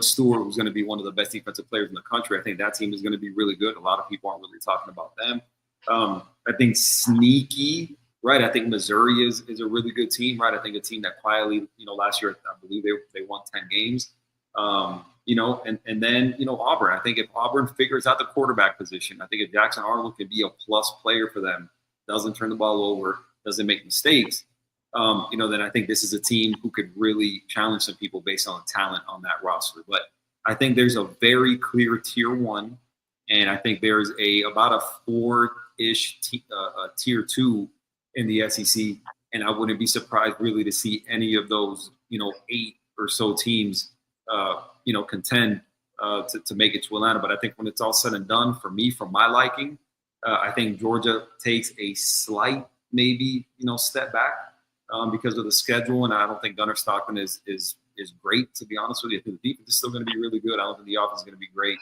Stewart, who's going to be one of the best defensive players in the country. I think that team is going to be really good. A lot of people aren't really talking about them. I think sneaky, right? I think Missouri is a really good team, right? I think a team that quietly, last year, I believe they won 10 games. And then Auburn. I think if Auburn figures out the quarterback position, I think if Jackson Arnold can be a plus player for them, doesn't turn the ball over, doesn't make mistakes, then I think this is a team who could really challenge some people based on the talent on that roster. But I think there's a very clear tier 1, and I think there's about a 4-ish tier 2 in the SEC, and I wouldn't be surprised really to see any of those, 8 or so teams, contend to make it to Atlanta. But I think when it's all said and done, for me, for my liking, I think Georgia takes a slight, maybe, step back because of the schedule. And I don't think Gunnar Stockton is great, to be honest with you. I think the defense is still going to be really good. I don't think the offense is going to be great.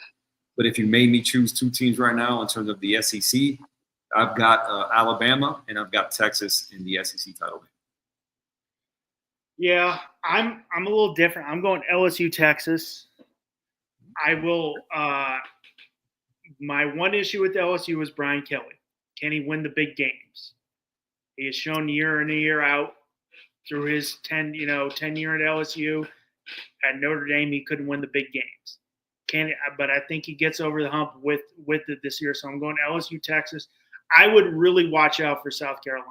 But if you made me choose two teams right now in terms of the SEC, I've got Alabama and I've got Texas in the SEC title game. Yeah, I'm a little different. I'm going LSU, Texas. I will. My one issue with LSU is Brian Kelly. Can he win the big games? He has shown year in and year out through his 10 year at LSU. At Notre Dame, he couldn't win the big games. But I think he gets over the hump with it this year. So I'm going LSU, Texas. I would really watch out for South Carolina.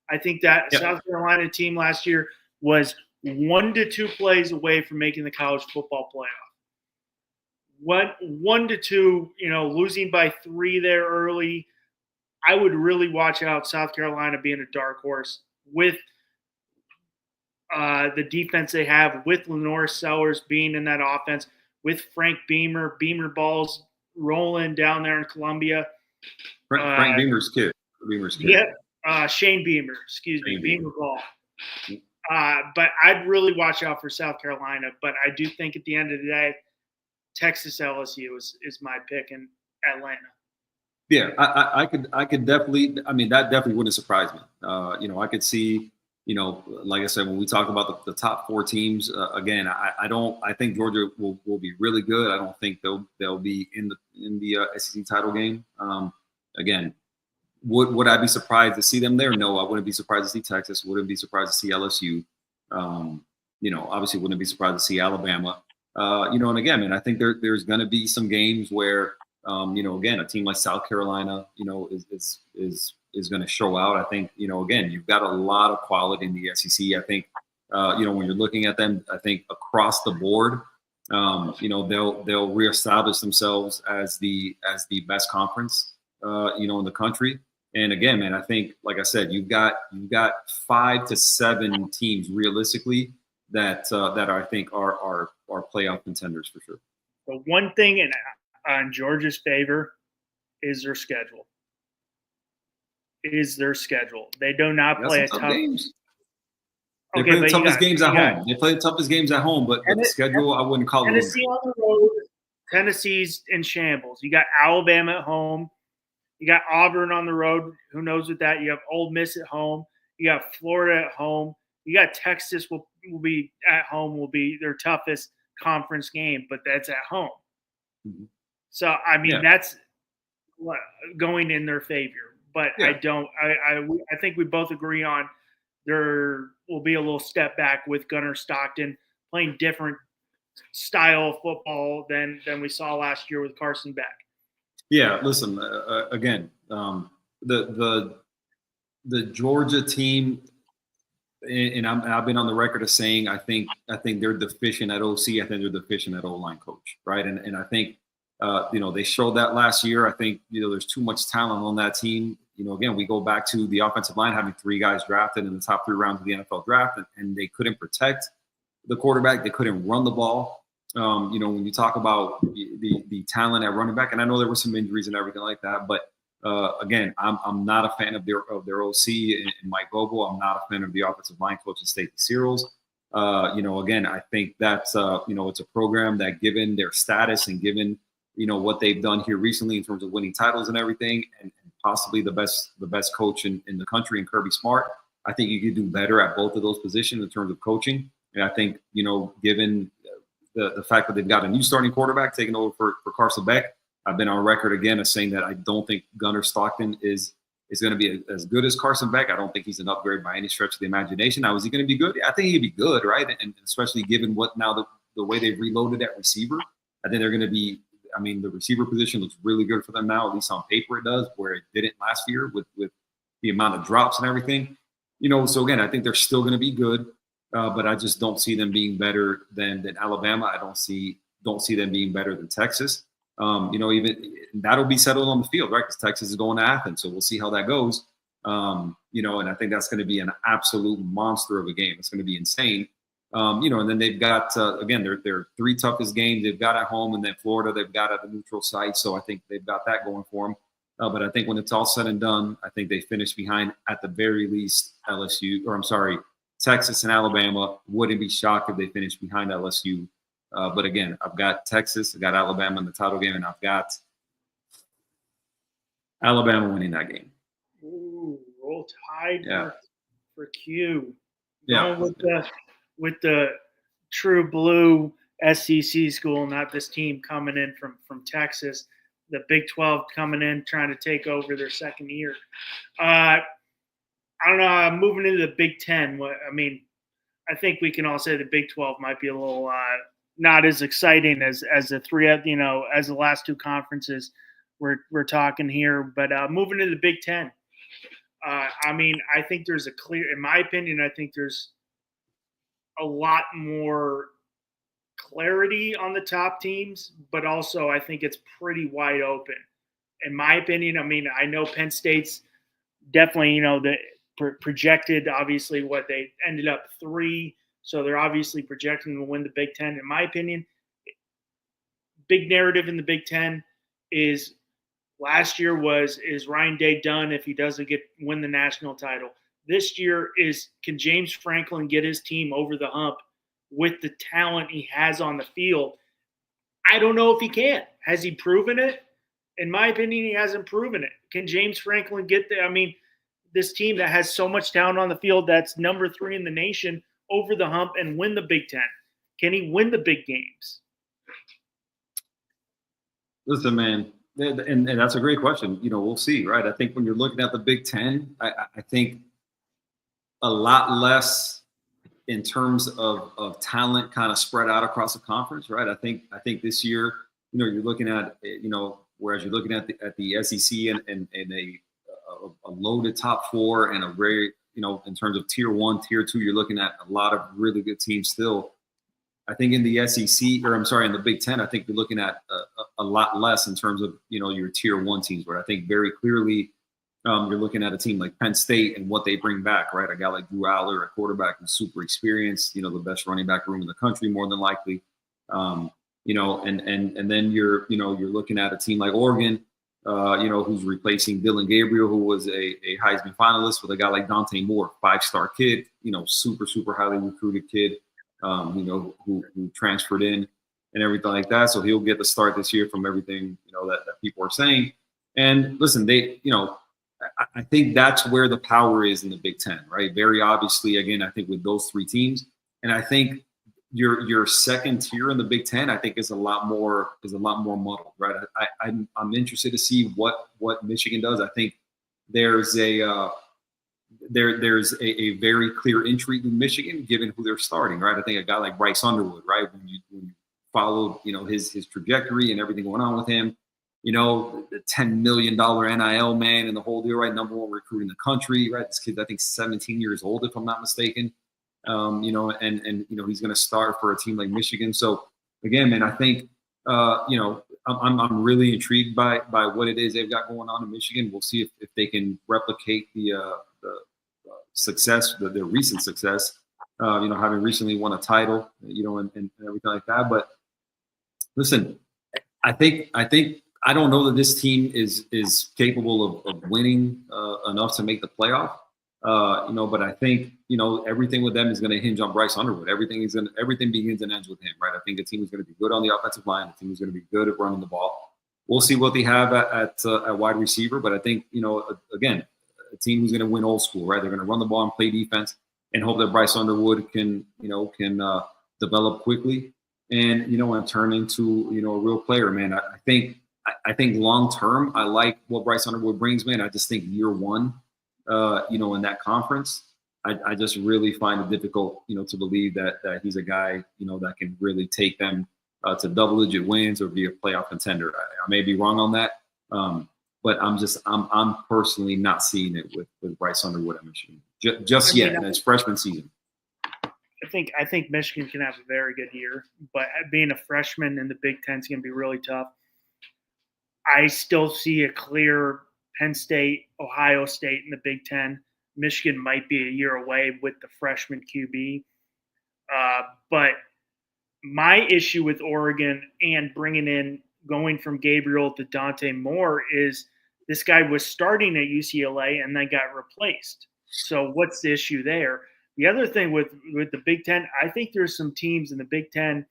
I think that South Carolina team last year was 1 to 2 plays away from making the college football playoff. 1 to 2, losing by 3 there early. I would really watch out South Carolina being a dark horse with the defense they have, with Lenore Sellers being in that offense, with Frank Beamer balls rolling down there in Columbia. Frank Beamer's kid. Yeah, Shane Beamer, Beamer ball. But I'd really watch out for South Carolina. But I do think at the end of the day, Texas LSU is my pick in Atlanta. Yeah, I could definitely. I mean, that definitely wouldn't surprise me. I could see. Like I said, when we talk about the top 4 teams, again, I think Georgia will be really good. I don't think they'll be in the SEC title game. Again, would I be surprised to see them there? No, I wouldn't be surprised to see Texas. Wouldn't be surprised to see LSU. Obviously wouldn't be surprised to see Alabama. And again, man, I think there's going to be some games where, again, a team like South Carolina, is going to show out. I think, again, you've got a lot of quality in the SEC. I think, when you're looking at them, I think across the board, they'll reestablish themselves as the best conference, in the country. And again, man, I think, like I said, you've got 5 to 7 teams realistically that I think are playoff contenders for sure. The one thing on Georgia's favor is their schedule. They do not play a tough games. They play the toughest games at home. They play the toughest games at home, but the schedule, I wouldn't call it. Tennessee on the road. Tennessee's in shambles. You got Alabama at home. You got Auburn on the road. Who knows with that? You have Ole Miss at home. You got Florida at home. You got Texas will be at home. Will be their toughest conference game, but that's at home. Mm-hmm. So I mean that's going in their favor. But I think we both agree on there will be a little step back with Gunnar Stockton playing different style of football than we saw last year with Carson Beck. Yeah, listen, again, the Georgia team, and I've been on the record of saying I think they're deficient at OC. I think they're deficient at O-line coach, right? And I think they showed that last year. I think there's too much talent on that team. Again, we go back to the offensive line having 3 guys drafted in the top 3 rounds of the NFL draft, and they couldn't protect the quarterback. They couldn't run the ball. When you talk about the talent at running back, and I know there were some injuries and everything like that, but again, I'm not a fan of their OC and Mike Bobo. I'm not a fan of the offensive line coach and Stacey Searles. Again, I think that's it's a program that, given their status and given what they've done here recently in terms of winning titles and everything, and possibly the best coach in the country in Kirby Smart, I think you could do better at both of those positions in terms of coaching. And I think, given the fact that they've got a new starting quarterback taking over for Carson Beck, I've been on record again as saying that I don't think Gunnar Stockton is going to be as good as Carson Beck. I don't think he's an upgrade by any stretch of the imagination. Now, is he going to be good? I think he'd be good, right? And especially given what now the way they've reloaded that receiver, I think they're going to be. I mean, the receiver position looks really good for them now, at least on paper it does, where it didn't last year with the amount of drops and everything. So again, I think they're still going to be good, but I just don't see them being better than Alabama. I don't see them being better than Texas. Even that'll be settled on the field, right? Because Texas is going to Athens, so we'll see how that goes. And I think that's going to be an absolute monster of a game. It's going to be insane. And then they've got, again, their three toughest games they've got at home, and then Florida they've got at a neutral site. So I think they've got that going for them. But I think when it's all said and done, I think they finish behind, at the very least, Texas and Alabama. Wouldn't be shocked if they finish behind LSU. But again, I've got Texas, I've got Alabama in the title game, and I've got Alabama winning that game. Ooh, roll tide for Q. Yeah. Going with the true blue SEC school, not this team coming in from Texas. The Big 12 coming in trying to take over their second year. I don't know. Moving into the Big 10. I think we can all say the Big 12 might be a little not as exciting as the three, as the last two conferences we're talking here. But moving into the Big 10. I think there's in my opinion, I think there's a lot more clarity on the top teams, but also I think it's pretty wide open. In my opinion, I know Penn State's definitely, the projected, obviously, what they ended up 3, so they're obviously projecting to win the Big Ten. In my opinion, big narrative in the Big Ten is last year is Ryan Day done if he doesn't win the national title? This year can James Franklin get his team over the hump with the talent he has on the field? I don't know if he can. Has he proven it? In my opinion, he hasn't proven it. Can James Franklin get there? This team that has so much talent on the field, that's number 3 in the nation, over the hump and win the Big Ten. Can he win the big games? Listen, man, and that's a great question. We'll see, right? I think when you're looking at the Big Ten, I think a lot less in terms of talent kind of spread out across the conference, right? I think this year, you're looking at, whereas you're looking at the SEC and a loaded top 4 and a very, in terms of tier 1, tier 2, you're looking at a lot of really good teams still. I think in the in the Big Ten, I think you're looking at a lot less in terms of, your tier 1 teams, where I think very clearly you're looking at a team like Penn State and what they bring back, right? A guy like Drew Aller, a quarterback who's super experienced, the best running back room in the country, more than likely. And then you're looking at a team like Oregon, who's replacing Dylan Gabriel, who was a Heisman finalist, with a guy like Dante Moore, 5-star kid, super, super highly recruited kid, who transferred in and everything like that. So he'll get the start this year from everything, that people are saying. And listen, I think that's where the power is in the Big Ten, right? Very obviously, again, I think with those 3 teams, and I think your second tier in the Big Ten, I think is a lot more muddled, right? I'm interested to see what Michigan does. I think there's a very clear entry in Michigan, given who they're starting, right? I think a guy like Bryce Underwood, right? When you follow, his trajectory and everything going on with him, the $10 million NIL man and the whole deal, right? Number 1 recruit in the country, right? This kid's, I think, 17 years old, if I'm not mistaken. And he's going to start for a team like Michigan. So again, man, I think, I'm really intrigued by what it is they've got going on in Michigan. We'll see if they can replicate the success, the recent success, having recently won a title, and everything like that. But listen, I think I don't know that this team is capable of winning enough to make the playoff. But I think, everything with them is going to hinge on Bryce Underwood. Everything begins and ends with him, right? I think the team is going to be good on the offensive line. The team is going to be good at running the ball. We'll see what they have at wide receiver, but I think, again, a team who's going to win old school, right? They're going to run the ball and play defense, and hope that Bryce Underwood can develop quickly and turn into a real player, man. I think long term, I like what Bryce Underwood brings, man. I just think year 1. In that conference, I just really find it difficult, to believe that he's a guy, that can really take them to double-digit wins or be a playoff contender. I may be wrong on that, but I'm personally not seeing it with Bryce Underwood at Michigan just yet in his freshman season. I think Michigan can have a very good year, but being a freshman in the Big Ten is going to be really tough. I still see a clear Penn State, Ohio State in the Big Ten. Michigan might be a year away with the freshman QB. But my issue with Oregon and going from Gabriel to Dante Moore is this guy was starting at UCLA and then got replaced. So what's the issue there? The other thing with the Big Ten, I think there's some teams in the Big Ten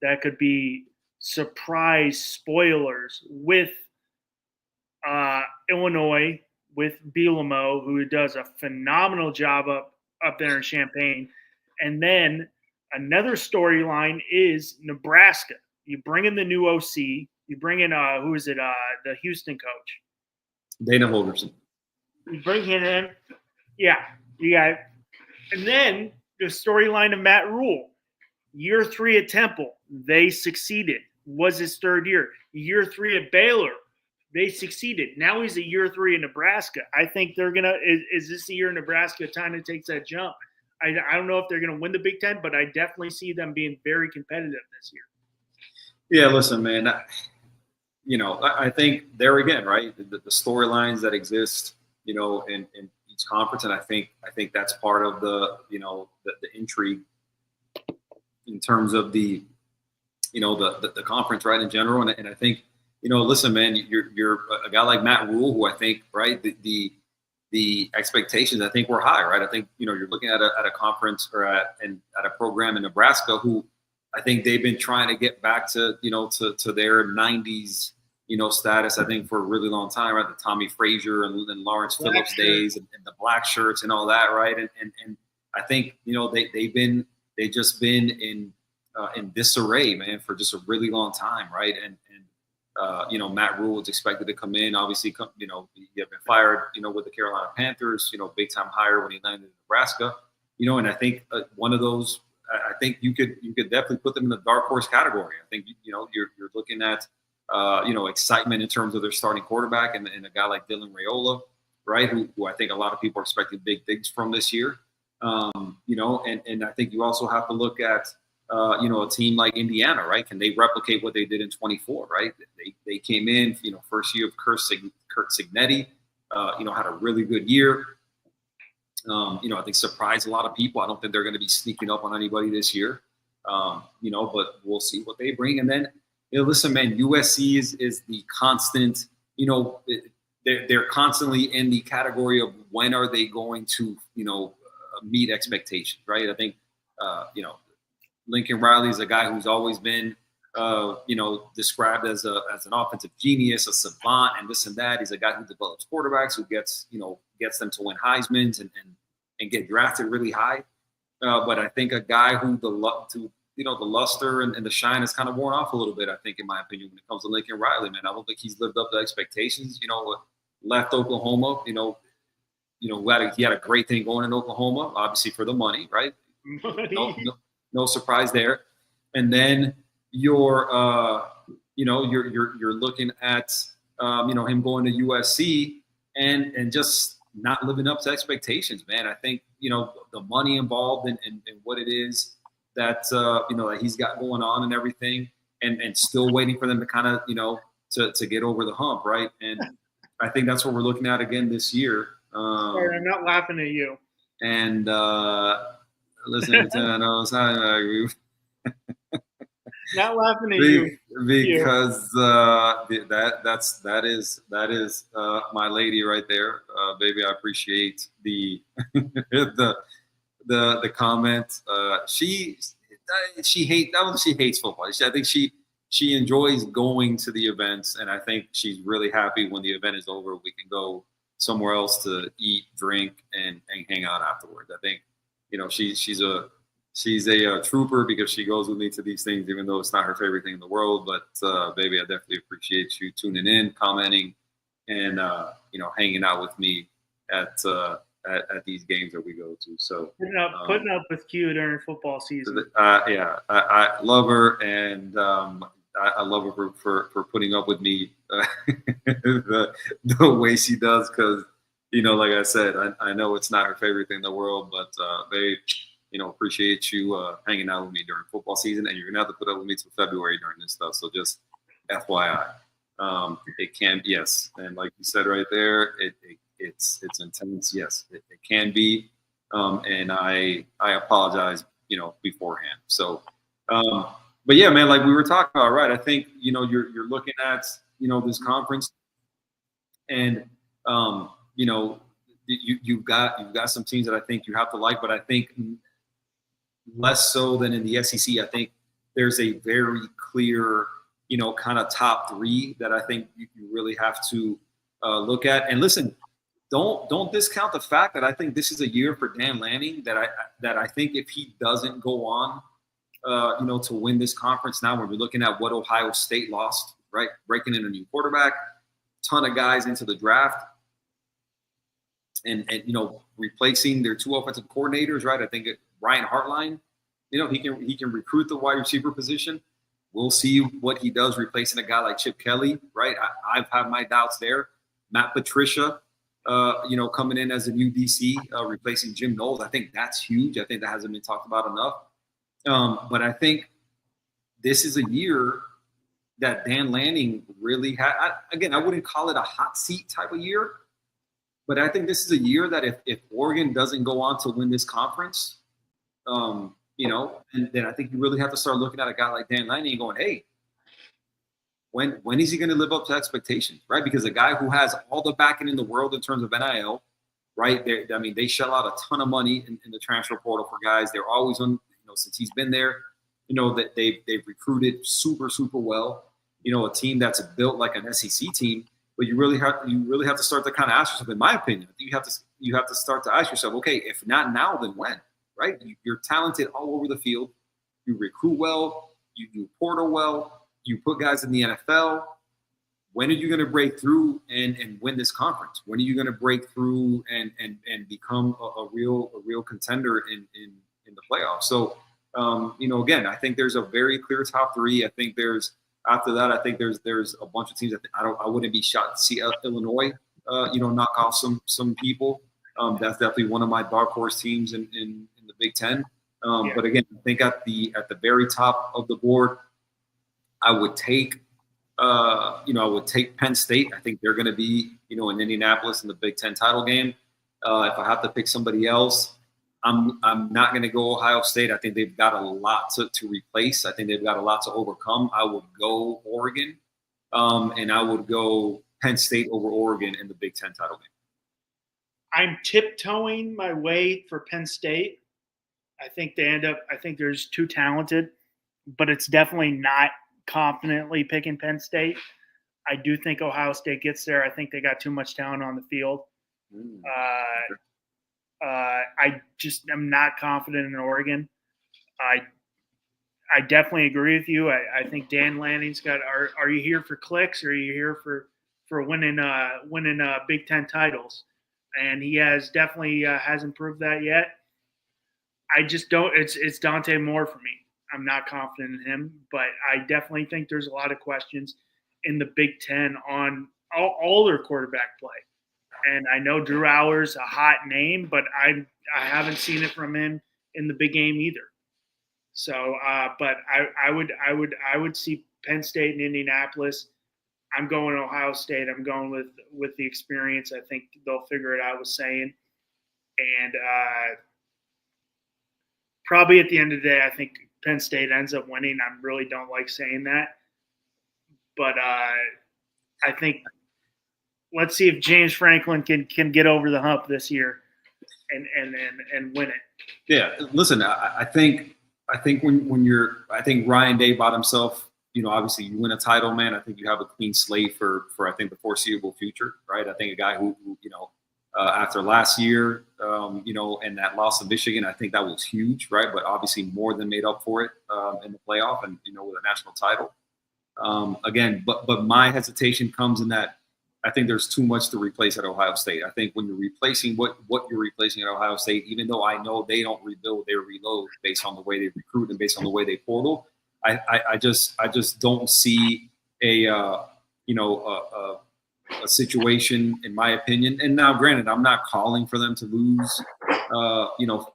that could be surprise spoilers with Illinois, with Bielemo, who does a phenomenal job up there in Champaign. And then another storyline is Nebraska. You bring in the new OC. You bring in who is it? The Houston coach, Dana Holgorsen. You bring him in. Yeah, you got. And then the storyline of Matt Rule. Year 3 at Temple, they succeeded. Was his third year. Year 3 at Baylor, they succeeded. Now he's a year 3 in Nebraska. I think they're gonna. Is this the year Nebraska time to take that jump? I don't know if they're gonna win the Big Ten, but I definitely see them being very competitive this year. Yeah, listen, man. I think there again, right? The storylines that exist, in each conference, and I think that's part of the intrigue in terms of the conference, right, in general. And I think, listen, man, you're a guy like Matt Rule, who I think, right, the expectations I think were high, right? I think you're looking at a conference or at a program in Nebraska who I think they've been trying to get back to to their 90s status, I think, for a really long time, right? The Tommy Frazier and Lawrence Phillips days and the black shirts and all that, right? And I think they've just been in disarray, man, for just a really long time, right? And Matt Rule was expected to come in. Obviously, he had been fired, with the Carolina Panthers, big time hire when he landed in Nebraska, and I think one of those, I think you could definitely put them in the dark horse category. I think you're looking at excitement in terms of their starting quarterback and a guy like Dylan Raiola, right? Who I think a lot of people are expecting big things from this year. And I think you also have to look at a team like Indiana, right? Can they replicate what they did in 24, right? They came in, first year of Kurt Cignetti, had a really good year. I think surprised a lot of people. I don't think they're going to be sneaking up on anybody this year, but we'll see what they bring. And then, listen, man, USC is the constant, they're constantly in the category of when are they going to, meet expectations, right? I think, Lincoln Riley is a guy who's always been, described as an offensive genius, a savant, and this and that. He's a guy who develops quarterbacks, who gets them to win Heisman's and get drafted really high. But I think a guy who the luster and the shine has kind of worn off a little bit, I think, in my opinion, when it comes to Lincoln Riley, man. I don't think he's lived up to expectations. Left Oklahoma, he had a great thing going in Oklahoma, obviously for the money, right? No surprise there. And then you're looking at him going to USC and just not living up to expectations, man. I think the money involved in what it is that that he's got going on and everything, and still waiting for them to kind of to get over the hump, right? And I think that's what we're looking at again this year. Sorry, I'm not laughing at you. And listen, not laughing at you because that is my lady right there, baby. I appreciate the the comment. She hates football. I think she enjoys going to the events, and I think she's really happy when the event is over. We can go somewhere else to eat, drink, and hang out afterwards. I think she's a trooper because she goes with me to these things, even though it's not her favorite thing in the world. But baby, I definitely appreciate you tuning in, commenting, and hanging out with me at these games that we go to. So putting up with Q during football season. I love her, and I love her for putting up with me the way she does, because like I said, I know it's not her favorite thing in the world, but babe, appreciate you hanging out with me during football season, and you're gonna have to put up with me till February during this stuff. So just FYI, it can, yes, and like you said right there, it's intense. Yes, it can be, and I apologize beforehand. So, but yeah, man, like we were talking about, right? I think you're looking at this conference, and you've got some teams that I think you have to like, but I think less so than in the SEC. I think there's a very clear, kind of top three that I think you really have to look at. And listen, don't discount the fact that I think this is a year for Dan Lanning that I think if he doesn't go on, to win this conference now, when we're looking at what Ohio State lost, right? Breaking in a new quarterback, ton of guys into the draft, and replacing their two offensive coordinators, right? I think Ryan Hartline, he can recruit the wide receiver position. We'll see what he does replacing a guy like Chip Kelly, right? I've had my doubts there. Matt Patricia, coming in as a new DC, replacing Jim Knowles. I think that's huge. I think that hasn't been talked about enough. But I think this is a year that Dan Lanning really had. I wouldn't call it a hot seat type of year, but I think this is a year that if Oregon doesn't go on to win this conference, and then I think you really have to start looking at a guy like Dan Lanning and going, hey, when is he going to live up to expectations, right? Because a guy who has all the backing in the world in terms of NIL, right? They shell out a ton of money in the transfer portal for guys. They're always on, since he's been there, that they've recruited super, super well. A team that's built like an SEC team, but you really have to start to kind of ask yourself, in my opinion, you have to start to ask yourself, okay, if not now, then when, right? You're talented all over the field. You recruit well. You do portal well. You put guys in the NFL. When are you going to break through and win this conference? When are you going to break through and become a real contender in the playoffs? So, again, I think there's a very clear top three. I think after that, I think there's a bunch of teams that I wouldn't be shocked to see Illinois, knock off some people. That's definitely one of my dark horse teams in the Big Ten. But again, I think at the very top of the board, I would take Penn State. I think they're going to be, in Indianapolis in the Big Ten title game. If I have to pick somebody else, I'm not going to go Ohio State. I think they've got a lot to replace. I think they've got a lot to overcome. I would go Oregon, and I would go Penn State over Oregon in the Big Ten title game. I'm tiptoeing my way for Penn State. I think they're just too talented, but it's definitely not confidently picking Penn State. I do think Ohio State gets there. I think they got too much talent on the field. I just am not confident in Oregon. I definitely agree with you. I think Dan Lanning's got. Are you here for clicks, or are you here for winning Big Ten titles? And he has definitely hasn't proved that yet. I just don't. It's Dante Moore for me. I'm not confident in him, but I definitely think there's a lot of questions in the Big Ten on all their quarterback play. And I know Drew Allar's a hot name, but I haven't seen it from him in the big game either. So, but I would see Penn State and Indianapolis. I'm going to Ohio State. I'm going with the experience. I think they'll figure it out with saying. And probably at the end of the day, I think Penn State ends up winning. I really don't like saying that. But I think let's see if James Franklin can get over the hump this year and win it. Yeah, listen, I think I think Ryan Day bought himself, obviously you win a title, man. I think you have a clean slate for I think the foreseeable future, right? I think a guy who after last year, and that loss to Michigan, I think that was huge, right? But obviously more than made up for it in the playoff and, with a national title. Again, but my hesitation comes in that I think there's too much to replace at Ohio State. I think when you're replacing what you're replacing at Ohio State, even though I know they don't rebuild, they reload based on the way they recruit and based on the way they portal. I just don't see a situation, in my opinion. And now, granted, I'm not calling for them to lose,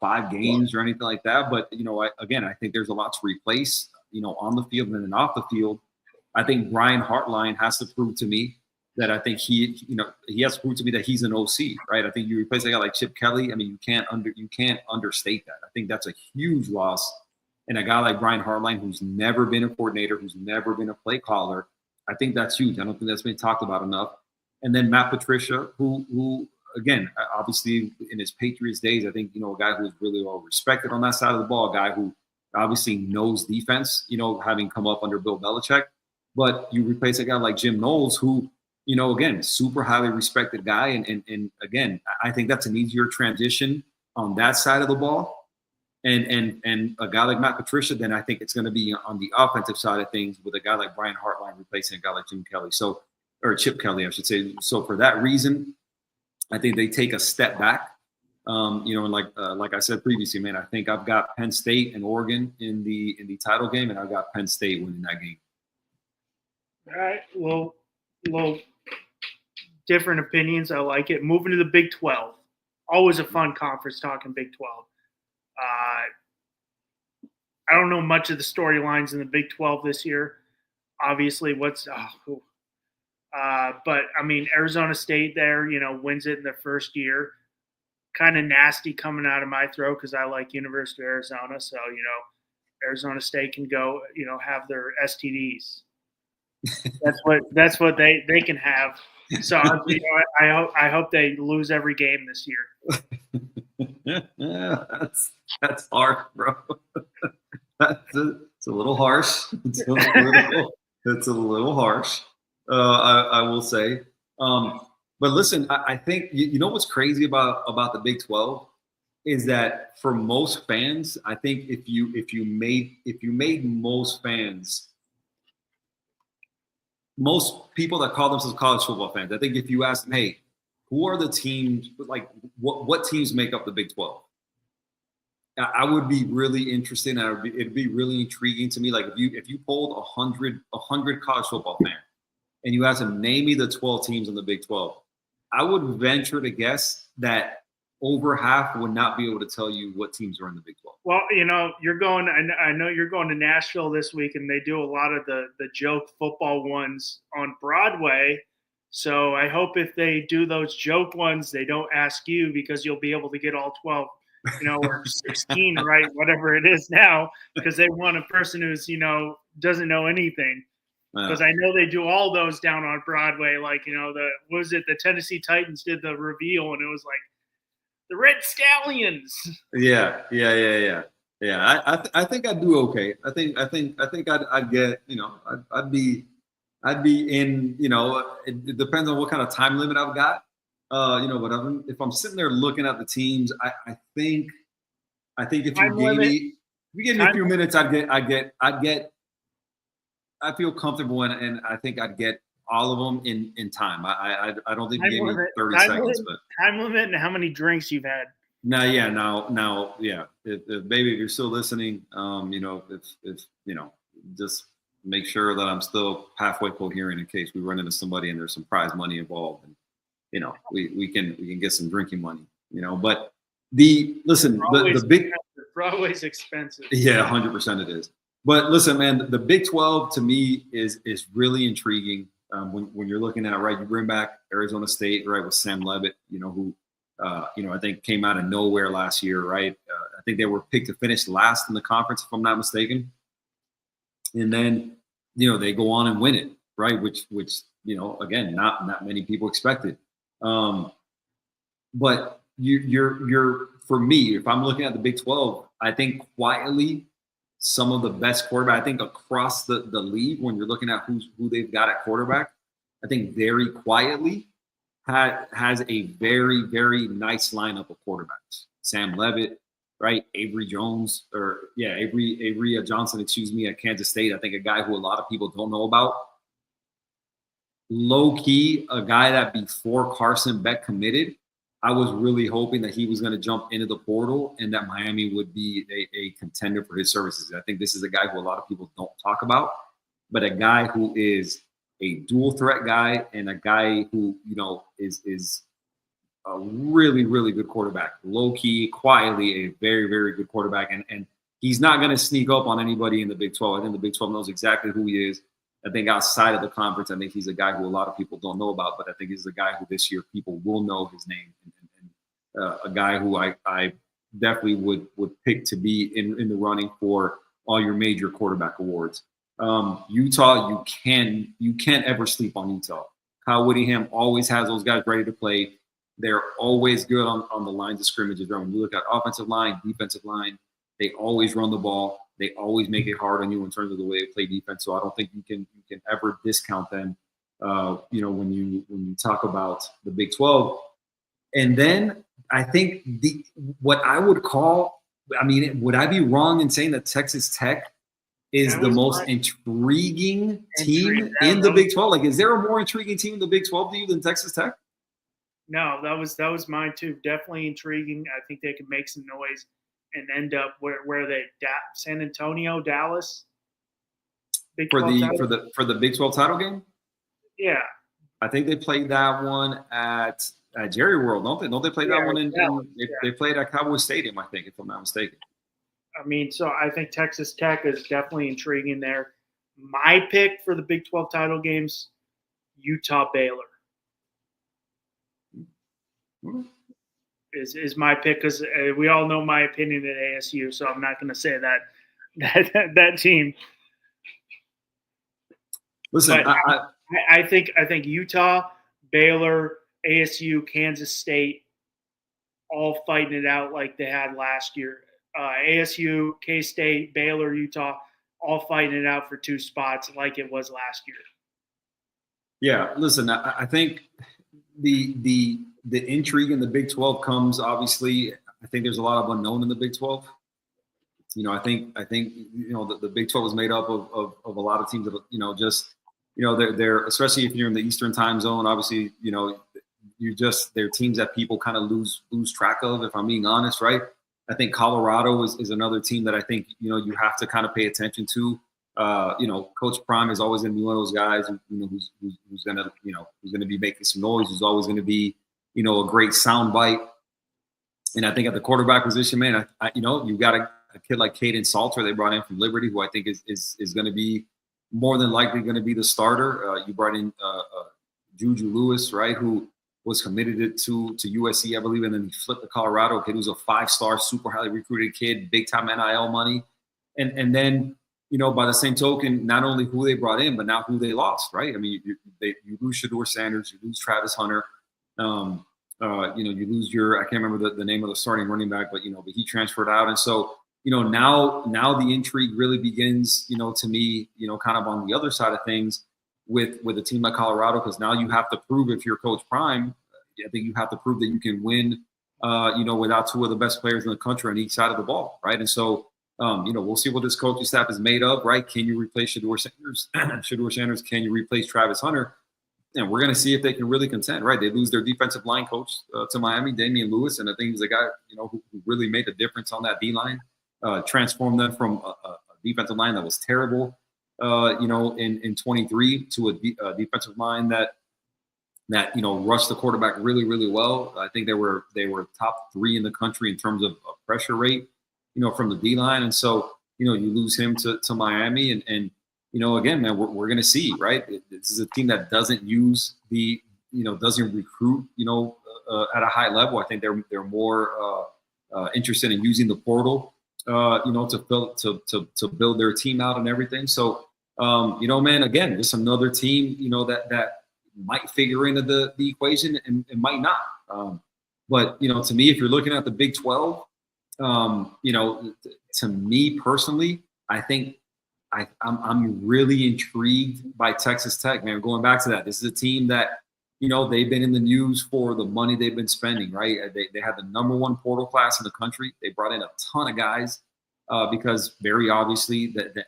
5 games or anything like that. But I think there's a lot to replace, on the field and then off the field. I think Brian Hartline has to prove to me that I think he has to prove to me that he's an OC, right? I think you replace a guy like Chip Kelly. I mean, you can't understate that. I think that's a huge loss. And a guy like Brian Hartline, who's never been a coordinator, who's never been a play caller, I think that's huge. I don't think that's been talked about enough. And then Matt Patricia, who again, obviously in his Patriots days, I think, a guy who's really well respected on that side of the ball, a guy who obviously knows defense, having come up under Bill Belichick. But you replace a guy like Jim Knowles, who, again, super highly respected guy. And again, I think that's an easier transition on that side of the ball. And a guy like Matt Patricia, then I think it's going to be on the offensive side of things with a guy like Brian Hartline replacing a guy like Chip Kelly, I should say. So for that reason, I think they take a step back. And like I said previously, man, I think I've got Penn State and Oregon in the title game, and I've got Penn State winning that game. All right. Well, different opinions. I like it. Moving to the Big 12. Always a fun conference talking Big 12. I don't know much of the storylines in the Big 12 this year. Obviously, but I mean, Arizona State there, wins it in their first year. Kind of nasty coming out of my throat because I like University of Arizona. So, Arizona State can go, have their STDs. That's what they can have. So I hope they lose every game this year. Yeah, that's hard, bro. It's a little harsh. It's a little harsh. I will say. But listen, I think you know what's crazy about the Big 12 is that for most fans, I think if you made most fans, most people that call themselves college football fans, I think if you ask them, hey, who are the teams, like what teams make up the Big 12? I would be really interested, and it'd be really intriguing to me. Like if you polled 100 college football fans and you asked them, name me the 12 teams in the Big 12, I would venture to guess that over half would not be able to tell you what teams are in the Big 12. Well, I know you're going to Nashville this week, and they do a lot of the joke football ones on Broadway. So I hope if they do those joke ones, they don't ask you because you'll be able to get all 12, or 16, right? Whatever it is now, because they want a person who's, doesn't know anything. Because I know they do all those down on Broadway. Like, the Tennessee Titans did the reveal, and it was like the Red Stallions. Yeah. I think I'd do okay. I think I'd get, I'd be in, it depends on what kind of time limit I've got. But if I'm sitting there looking at the teams, I think if you gave me a few minutes, I feel comfortable and I think I'd get all of them in time. I don't think you gave me 30 seconds, but time limit and how many drinks you've had. Now, if baby, if you're still listening, just make sure that I'm still halfway coherent in case we run into somebody and there's some prize money involved, and we can get some drinking money, But the big Broadway's expensive. Yeah, 100% it is. But listen, man, the Big 12 to me is really intriguing. When you're looking at it, right, you bring back Arizona State, right, with Sam Levitt, who I think came out of nowhere last year, right? I think they were picked to finish last in the conference, if I'm not mistaken. And then, they go on and win it, right? Which again, not many people expected. But you're for me, if I'm looking at the Big 12, I think quietly some of the best quarterback, I think across the league, when you're looking at who they've got at quarterback, I think very quietly has a very, very nice lineup of quarterbacks. Sam Levitt, right? Avery Johnson, at Kansas State. I think a guy who a lot of people don't know about. Low key, a guy that before Carson Beck committed, I was really hoping that he was going to jump into the portal and that Miami would be a contender for his services. I think this is a guy who a lot of people don't talk about, but a guy who is a dual threat guy and a guy who, is a really, really good quarterback. Low key, quietly, a very, very good quarterback. And he's not going to sneak up on anybody in the Big 12. I think the Big 12 knows exactly who he is. I think outside of the conference, I think he's a guy who a lot of people don't know about, but I think he's a guy who this year people will know his name, and a guy who I definitely would pick to be in the running for all your major quarterback awards. Utah, you can't ever sleep on Utah. Kyle Whittingham always has those guys ready to play. They're always good on the lines of scrimmages. When you look at offensive line, defensive line, they always run the ball. They always make it hard on you in terms of the way they play defense. So I don't think you can ever discount them. When you talk about the Big 12, and then I think what I would call, I mean, would I be wrong in saying that Texas Tech is the most intriguing team in the Big 12? Like, is there a more intriguing team in the Big 12 to you than Texas Tech? No, that was mine too. Definitely intriguing. I think they could make some noise and end up where they San Antonio, Dallas. For the Big 12 title game? Yeah. I think they played that one at Jerry World, don't they? Don't they play that one in they played at Cowboy Stadium, I think, if I'm not mistaken. I mean, so I think Texas Tech is definitely intriguing there. My pick for the Big 12 title games, Utah Baylor. Is my pick, because we all know my opinion at ASU, so I'm not going to say that team. Listen, I think Utah, Baylor, ASU, Kansas State, all fighting it out like they had last year. ASU, K-State, Baylor, Utah, all fighting it out for 2 spots like it was last year. Yeah, listen, I think the intrigue in the Big 12 comes, obviously, I think there's a lot of unknown in the Big 12. I think the Big 12 is made up of a lot of teams that, they're especially if you're in the Eastern time zone, obviously, they're teams that people kind of lose track of, if I'm being honest, right? I think Colorado is another team that I think, you have to kind of pay attention to. Coach Prime is always going to be one of those guys who's going to be making some noise, who's always going to be, a great sound bite. And I think at the quarterback position, man, you got a kid like Caden Salter they brought in from Liberty, who I think is going to be more than likely going to be the starter. You brought in Juju Lewis, right, who was committed to USC, I believe, and then he flipped to Colorado. Kid who's a 5-star, super highly recruited kid, big time NIL money, and then by the same token, not only who they brought in, but now who they lost, right? I mean, you lose Shedeur Sanders, you lose Travis Hunter, you lose I can't remember the name of the starting running back, but he transferred out, and so now the intrigue really begins, to me, kind of on the other side of things with a team like Colorado, because now you have to prove, if you're Coach Prime, I think you have to prove that you can win, without 2 of the best players in the country on each side of the ball, right? And so, we'll see what this coaching staff is made of, right? Can you replace Shedeur Sanders? Can you replace Travis Hunter? And we're going to see if they can really contend, right? They lose their defensive line coach to Miami, Damian Lewis, and I think he's a guy, who really made a difference on that D-line, transformed them from a defensive line that was terrible, in 23 to a defensive line that rushed the quarterback really, really well. I think they were top 3 in the country in terms of pressure rate, from the D-line. And so, you lose him to Miami, and again, man, we're going to see, right? This is a team that doesn't use doesn't recruit, at a high level. I think they're more interested in using the portal, to build their team out and everything. So, man, again, just another team, that might figure into the equation and might not. But, to me, if you're looking at the Big 12, to me personally, I think I'm really intrigued by Texas Tech, man. Going back to that, this is a team that, they've been in the news for the money they've been spending, right? They had the #1 portal class in the country. They brought in a ton of guys because very obviously the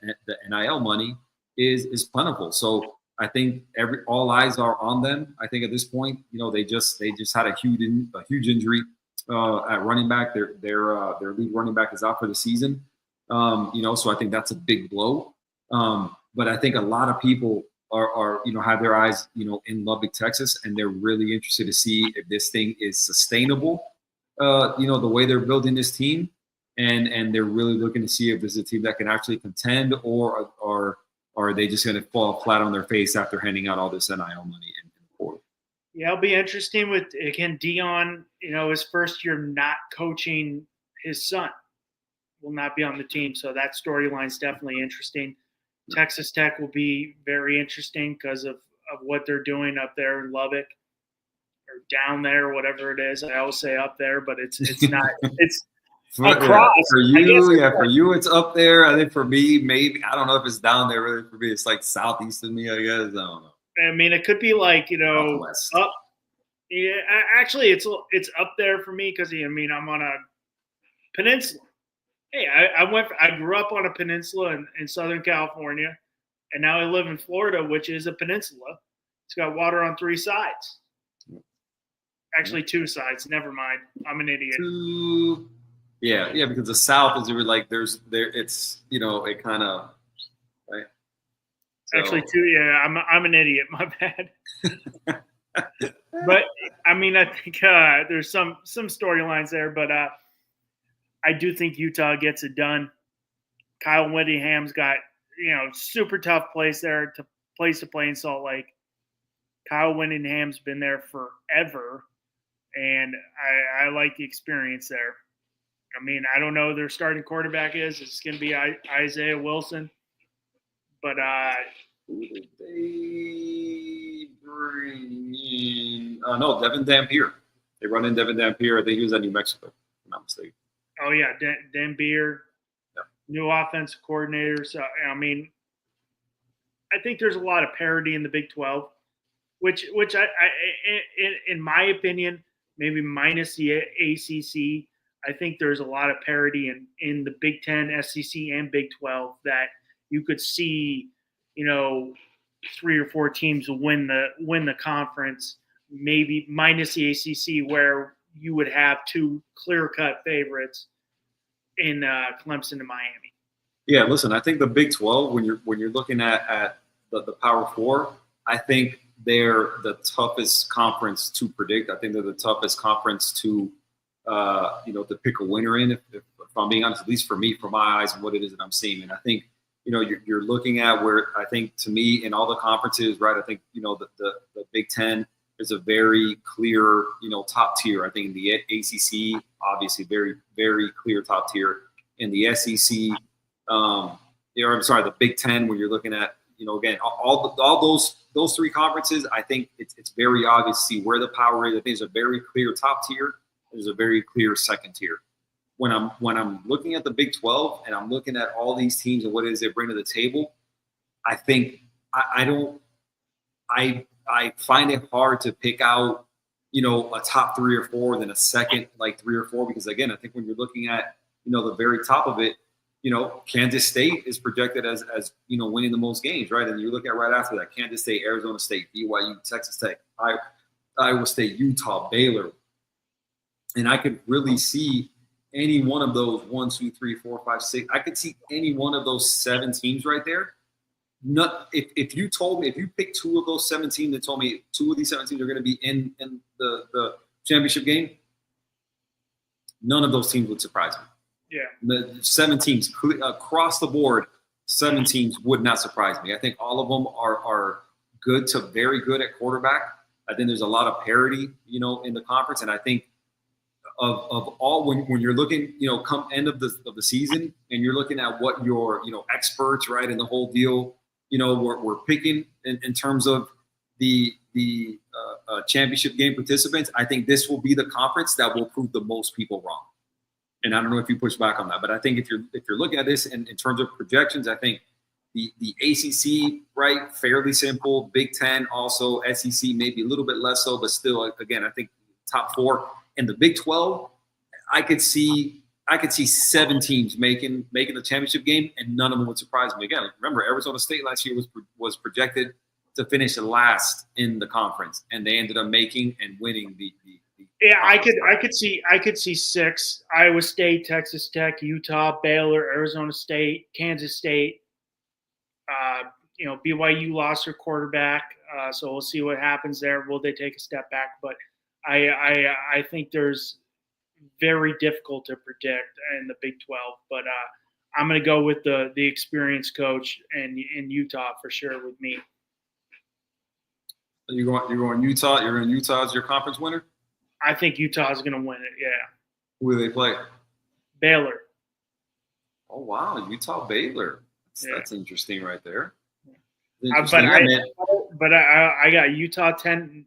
NIL money is plentiful. So I think all eyes are on them. I think at this point, they just had a huge injury at running back. Their lead running back is out for the season. So I think that's a big blow. But I think a lot of people are have their eyes, in Lubbock, Texas, and they're really interested to see if this thing is sustainable, the way they're building this team. And they're really looking to see if there's a team that can actually contend or or are they just going to fall flat on their face after handing out all this NIL money in the portal? Yeah, it'll be interesting with, again, Dion, his first year not coaching his son will not be on the team. So that storyline is definitely interesting. Texas Tech will be very interesting because of what they're doing up there in Lubbock or down there, whatever it is. I always say up there, but it's not. It's across. For you, it's up there. I think for me, maybe I don't know if it's down there. Really, for me, it's like southeast of me. I guess I don't know. I mean, it could be like Southwest. up. Yeah, actually, it's up there for me because I'm on a peninsula. Hey, I grew up on a peninsula in Southern California, and now I live in Florida, which is a peninsula. It's got water on 3 sides. Actually, 2 sides. Never mind. I'm an idiot. Yeah, because the South is like it's it kind of right. So. Actually, 2. Yeah, I'm an idiot. My bad. But I think there's some storylines there, but I do think Utah gets it done. Kyle Whittingham's got super tough place there to play in Salt Lake. Kyle Whittingham's been there forever, and I like the experience there. I don't know who their starting quarterback is. It's going to be Isaiah Wilson, but who did they bring in? No, Devin Dampier. They run in Devin Dampier. I think he was at New Mexico, if I'm not mistaken. Oh yeah, Dampier, new offensive coordinator. So I think there's a lot of parity in the Big 12, which I in my opinion, maybe minus the ACC. I think there's a lot of parity in the Big 10, SEC, and Big 12 that you could see, 3 or 4 teams win the conference, maybe minus the ACC, where you would have 2 clear-cut favorites in Clemson and Miami. Yeah, listen, I think the Big 12, when you're looking at the Power 4, I think they're the toughest conference to predict. I think they're the toughest conference to to pick a winner in. If I'm being honest, at least for me, from my eyes and what it is that I'm seeing, and I think you're looking at where I think, to me, in all the conferences, right? I think the Big 10 is a very clear top tier. I think in the ACC, obviously very very clear top tier. In the SEC, the Big 10, when you're looking at again all those 3 conferences, I think it's very obvious to see where the power is. I think there's a very clear top tier. There's a very clear second tier. When I'm looking at the Big 12 and I'm looking at all these teams and what it is they bring to the table, I think I find it hard to pick out a top 3 or 4 than a second 3 or 4, because again, I think when you're looking at the very top of it, Kansas State is projected as winning the most games, right? And you look at right after that, Kansas State, Arizona State, BYU, Texas Tech, Iowa State, Utah, Baylor. And I could really see any one of those 1, 2, 3, 4, 5, 6. I could see any one of those 7 teams right there. If you picked 2 of those 7 teams and told me 2 of these 7 teams are going to be in the championship game, none of those teams would surprise me. Yeah. The 7 teams across the board, 7 teams would not surprise me. I think all of them are good to very good at quarterback. I think there's a lot of parity, in the conference, and I think of all when you're looking, come end of the season, and you're looking at what your experts, right, and the whole deal, we're picking in terms of the championship game participants. I think this will be the conference that will prove the most people wrong. And I don't know if you push back on that, but I think if you're looking at this in terms of projections, I think the ACC, right, fairly simple. Big 10 also, SEC maybe a little bit less so, but still, again, I think top 4. In the Big 12, I could see 7 teams making the championship game, and none of them would surprise me. Again, remember, Arizona State last year was projected to finish last in the conference, and they ended up making and winning the yeah, I could see 6: Iowa State, Texas Tech, Utah, Baylor, Arizona State, Kansas State. BYU lost their quarterback, so we'll see what happens there. Will they take a step back? But I think there's very difficult to predict in the Big 12. But I'm going to go with the experienced coach in Utah for sure with me. You're going Utah. You're in Utah as your conference winner. I think Utah is going to win it. Yeah. Who do they play? Baylor. Oh wow, Utah Baylor. That's interesting right there. But I got Utah 7-2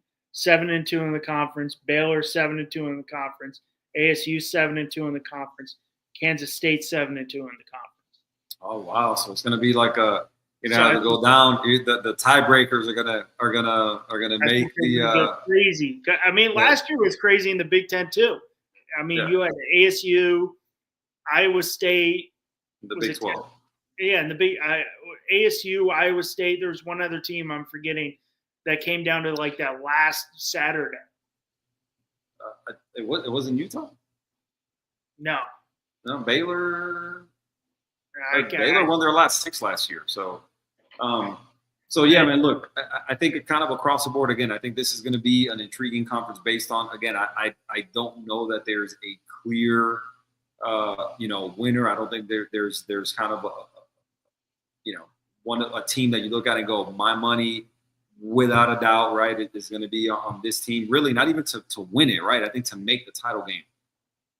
in the conference, Baylor 7-2 in the conference, ASU 7-2 in the conference, Kansas State 7-2 in the conference. Oh wow, so it's going to be like a have to go down. The tiebreakers are gonna make the crazy. I mean, last year was crazy in the Big Ten too. I mean, you had ASU, Iowa State, the Big 12. Yeah, and the big ASU, Iowa State. There's one other team I'm forgetting that came down to like that last Saturday. It wasn't Utah. No, Baylor. Baylor won their last 6 last year. So yeah, man. Look, I think it kind of across the board again. I think this is going to be an intriguing conference based on again. I don't know that there's a clear winner. I don't think there's kind of a a team that you look at and go, my money, without a doubt, right, it is going to be on this team. Really, not even to win it, right? I think to make the title game.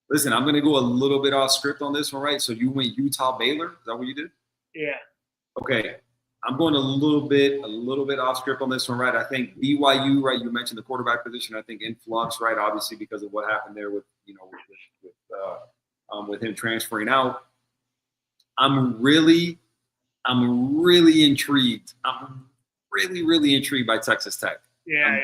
Listen, I'm going to go a little bit off script on this one, right? So you went Utah Baylor. Is that what you did? Yeah. Okay. I'm going a little bit off script on this one, right? I think BYU, right? You mentioned the quarterback position. I think in flux, right? Obviously because of what happened there with him transferring out. I'm really intrigued. I'm really intrigued by Texas Tech. Yeah,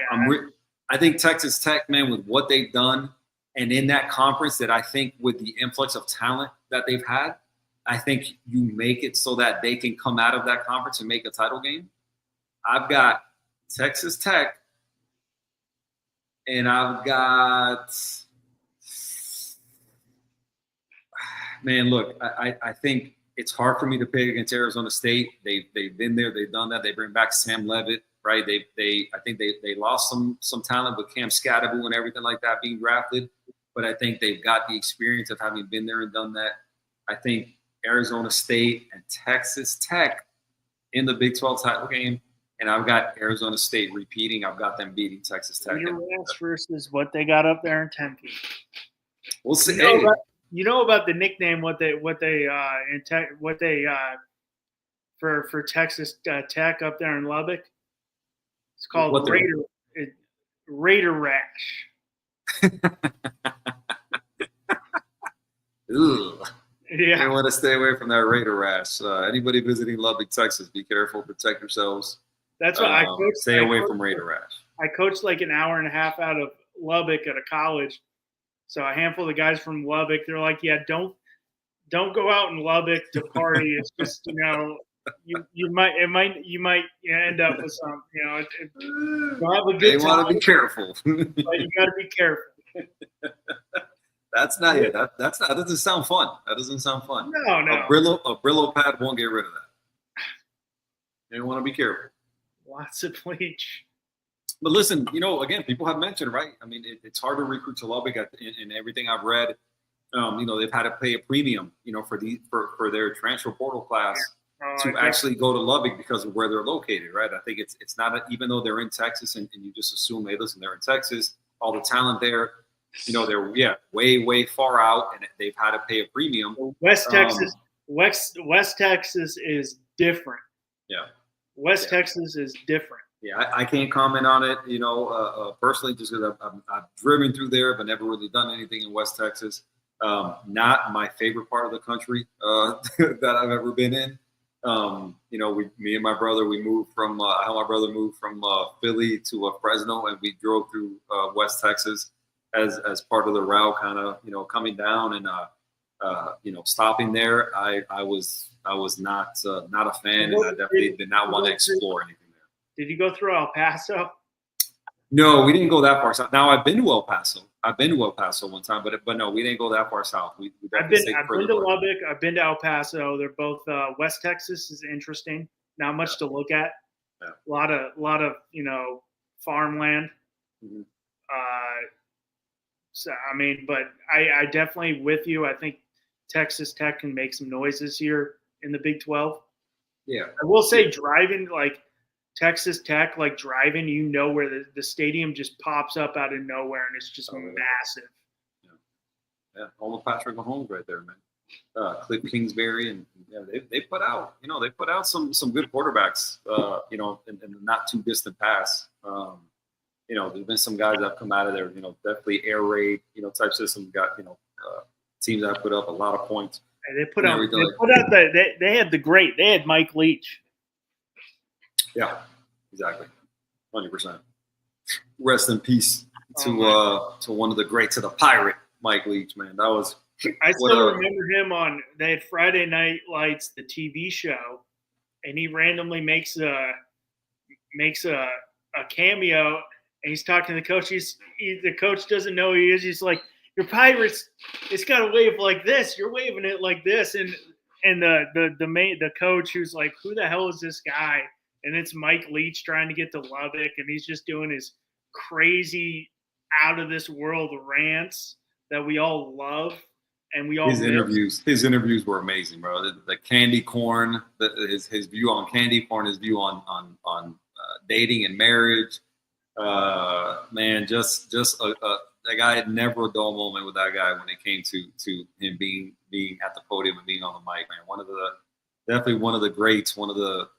I think Texas Tech, man, with what they've done and in that conference, that I think with the influx of talent that they've had, I think you make it so that they can come out of that conference and make a title game. I've got Texas Tech, and I've got man. Look, I think it's hard for me to pick against Arizona State. They've been there, they've done that. They bring back Sam Levitt, right? I think they lost some talent with Cam Scatterbu and everything like that being drafted, but I think they've got the experience of having been there and done that. I think Arizona State and Texas Tech in the Big 12 title game, and I've got Arizona State repeating. I've got them beating Texas Tech. Versus what they got up there in Tempe. We'll see. You know about the nickname? What they for Texas Tech up there in Lubbock? It's called Raider Rash. Ugh. Yeah. You want to stay away from that Raider Rash. Anybody visiting Lubbock, Texas, be careful, protect yourselves. That's what I coached. Stay away from Raider Rash. I coached like an hour and a half out of Lubbock at a college. So a handful of guys from Lubbock, they're like, yeah, don't go out in Lubbock to party. It's just, you might end up with some, you'll have a good time. You want to be careful. But you got to be careful. That's not it. That doesn't sound fun. That doesn't sound fun. No. A Brillo pad won't get rid of that. You want to be careful. Lots of bleach. But listen, again, people have mentioned, right? I mean, it's hard to recruit to Lubbock. In everything I've read, they've had to pay a premium, for their transfer portal class to actually go to Lubbock because of where they're located, right? I think it's not even though they're in Texas and you just assume, hey, listen, they're in Texas, all the talent there, they're way far out, and they've had to pay a premium. West Texas is different. Yeah. Texas is different. Yeah, I can't comment on it, personally, just because I've driven through there, but never really done anything in West Texas. Not my favorite part of the country that I've ever been in. Me and my brother, we moved from I helped my brother move from Philly to Fresno, and we drove through West Texas as part of the route, kind of coming down and stopping there. I was not a fan, and I definitely did not want to explore anything. Did you go through El Paso? No, we didn't go that far south. Now I've been to El Paso. One time, but no, we didn't go that far south. I've been to Lubbock. I've been to El Paso. They're both West Texas is interesting. Not much to look at. Yeah. A lot of farmland. Mm-hmm. So I mean, but I definitely with you. I think Texas Tech can make some noise this year in the Big 12. Yeah. I will say driving, like Texas Tech, like driving, you know where the stadium just pops up out of nowhere, and it's just massive. Yeah, home of Patrick Mahomes right there, man. Cliff Kingsbury, and they put out some good quarterbacks, in the not too distant past. There's been some guys that have come out of there, definitely air raid, type system. Got teams that put up a lot of points. And they put out they had Mike Leach. Yeah, exactly, 100%. Rest in peace to one of the greats of the Pirate, Mike Leach, man. That was. I still remember him they had Friday Night Lights, the TV show, and he randomly makes a cameo, and he's talking to the coach. The coach doesn't know who he is. He's like, "Your Pirates, it's got to wave like this. You're waving it like this." And the coach, who's like, "Who the hell is this guy?" And it's Mike Leach trying to get to Lubbock, and he's just doing his crazy, out of this world rants that we all love. And we all his interviews were amazing, bro. The candy corn, his view on candy corn, his view on dating and marriage. Man, just that guy had never a dull moment with that guy when it came to him being at the podium and being on the mic, man. Definitely one of the greats, one of the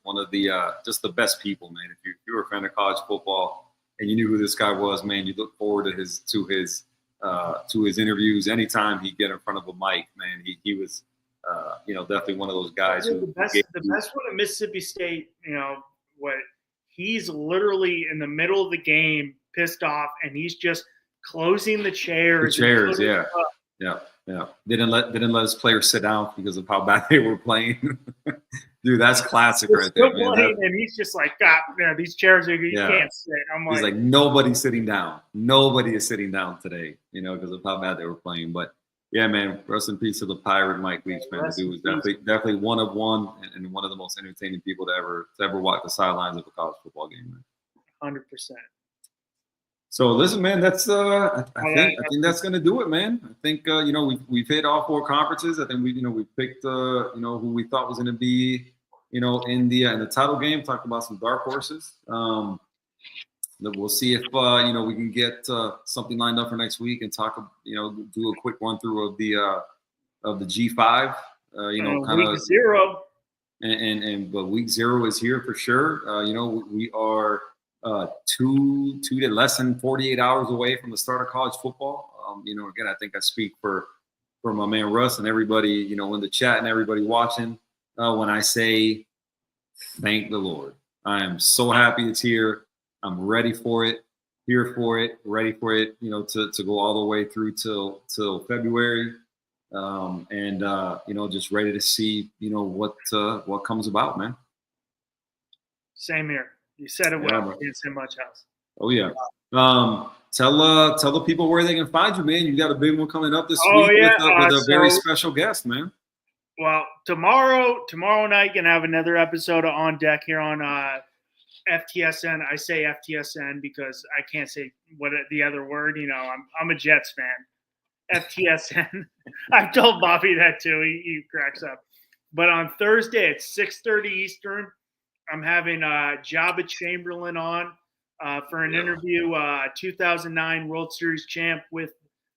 just the best people, man. If you were a fan of college football and you knew who this guy was, man, you look forward to his interviews. Anytime he'd get in front of a mic, man, he was, definitely one of those guys. The best one at Mississippi State, he's literally in the middle of the game, pissed off, and he's just closing the chairs. Yeah. Didn't let his players sit down because of how bad they were playing. Dude, that's classic right there, man. And he's just like, God, man, these chairs you can't sit. He's like, nobody's sitting down. Nobody is sitting down today, because of how bad they were playing. But yeah, man, rest in peace to the Pirate Mike Leach, man. The dude was definitely one of one and one of the most entertaining people to ever walk the sidelines of a college football game, man. 100%. So listen, man, that's I think that's gonna do it, man. I think we've hit all 4 conferences. I think we picked who we thought was gonna be in the title game. Talked about some dark horses. We'll see if we can get something lined up for next week and talk. Do a quick run through of the G5. Week 0. But week 0 is here for sure. We are. Two to less than 48 hours away from the start of college football. Again, I think I speak for my man Russ and everybody, in the chat and everybody watching. When I say, thank the Lord, I am so happy it's here. I'm ready for it, here for it, ready for it. To go all the way through till February, just ready to see what comes about, man. Same here. You said it well. I can't say much else. Oh yeah. Tell the people where they can find you, man. You got a big one coming up this week with a very special guest, man. Well, tomorrow night gonna have another episode On Deck here on FTSN. I say FTSN because I can't say the other word. I'm a Jets fan. FTSN. I've told Bobby that too. He cracks up. But on Thursday at 6:30 Eastern. I'm having Jabba Chamberlain on for an interview, 2009 World Series champ with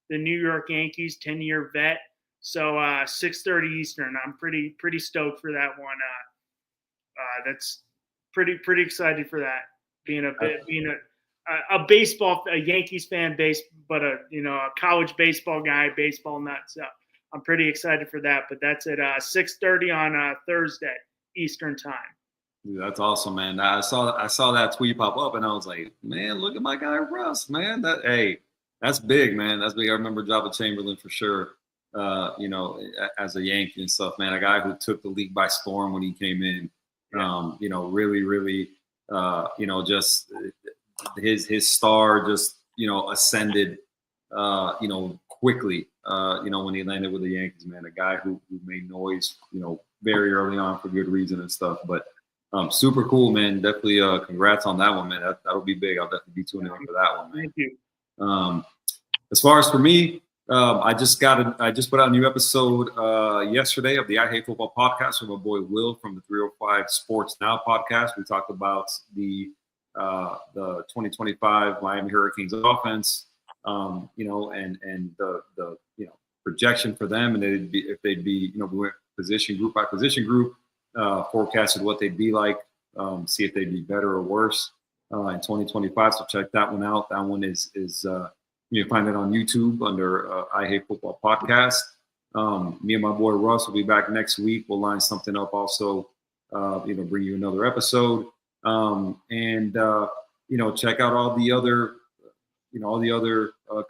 the New York Yankees, 10-year vet. So 6:30 Eastern. I'm pretty stoked for that one. That's pretty excited for that. Being a Yankees fan, but a college baseball guy, baseball nut. So I'm pretty excited for that. But that's at 6:30 on Thursday Eastern time. Dude, that's awesome, man. I saw that tweet pop up, and I was like, man, look at my guy Russ, man. That's big, man. That's big. I remember Jabba Chamberlain for sure. As a Yankee and stuff, man. A guy who took the league by storm when he came in. Really, just his star just ascended, quickly. When he landed with the Yankees, man. A guy who made noise, very early on for good reason and stuff, but. Super cool, man. Definitely congrats on that one, man. That'll be big. I'll definitely be tuning in for that one, man. Thank you. As far as for me, I just put out a new episode yesterday of the I Hate Football podcast with my boy Will from the 305 Sports Now podcast. We talked about the 2025 Miami Hurricanes offense, and the projection for them, and if they'd be we went position group by position group, forecasted what they'd be like, see if they'd be better or worse in 2025. So check that one out. That one is you can find it on YouTube under I Hate Football Podcast. Me and my boy Russ will be back next week. We'll line something up also, bring you another episode. Check out all the other,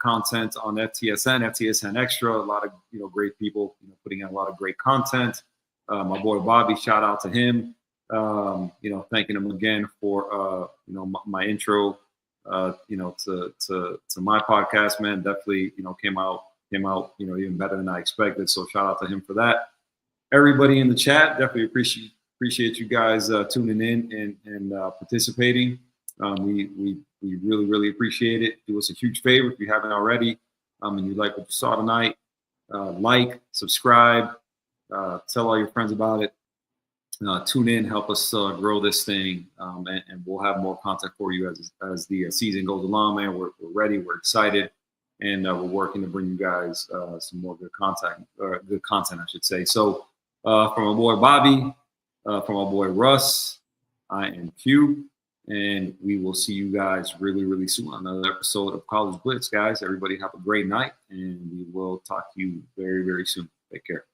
content on FTSN Extra. A lot of, great people, putting out a lot of great content. My boy Bobby, shout out to him. Thanking him again for, my intro. To my podcast, man, definitely, came out, even better than I expected. So shout out to him for that. Everybody in the chat, definitely appreciate you guys tuning in and participating. We really, really appreciate it. Do us a huge favor if you haven't already, and you like what you saw tonight, like, subscribe, tell all your friends about it. Tune in, help us grow this thing, and we'll have more content for you as the season goes along, man. We're ready, we're excited, and we're working to bring you guys some more good content, I should say. So from my boy Bobby, from my boy Russ, I am Q, and we will see you guys really, really soon on another episode of College Blitz, guys. Everybody have a great night, and we will talk to you very, very soon. Take care.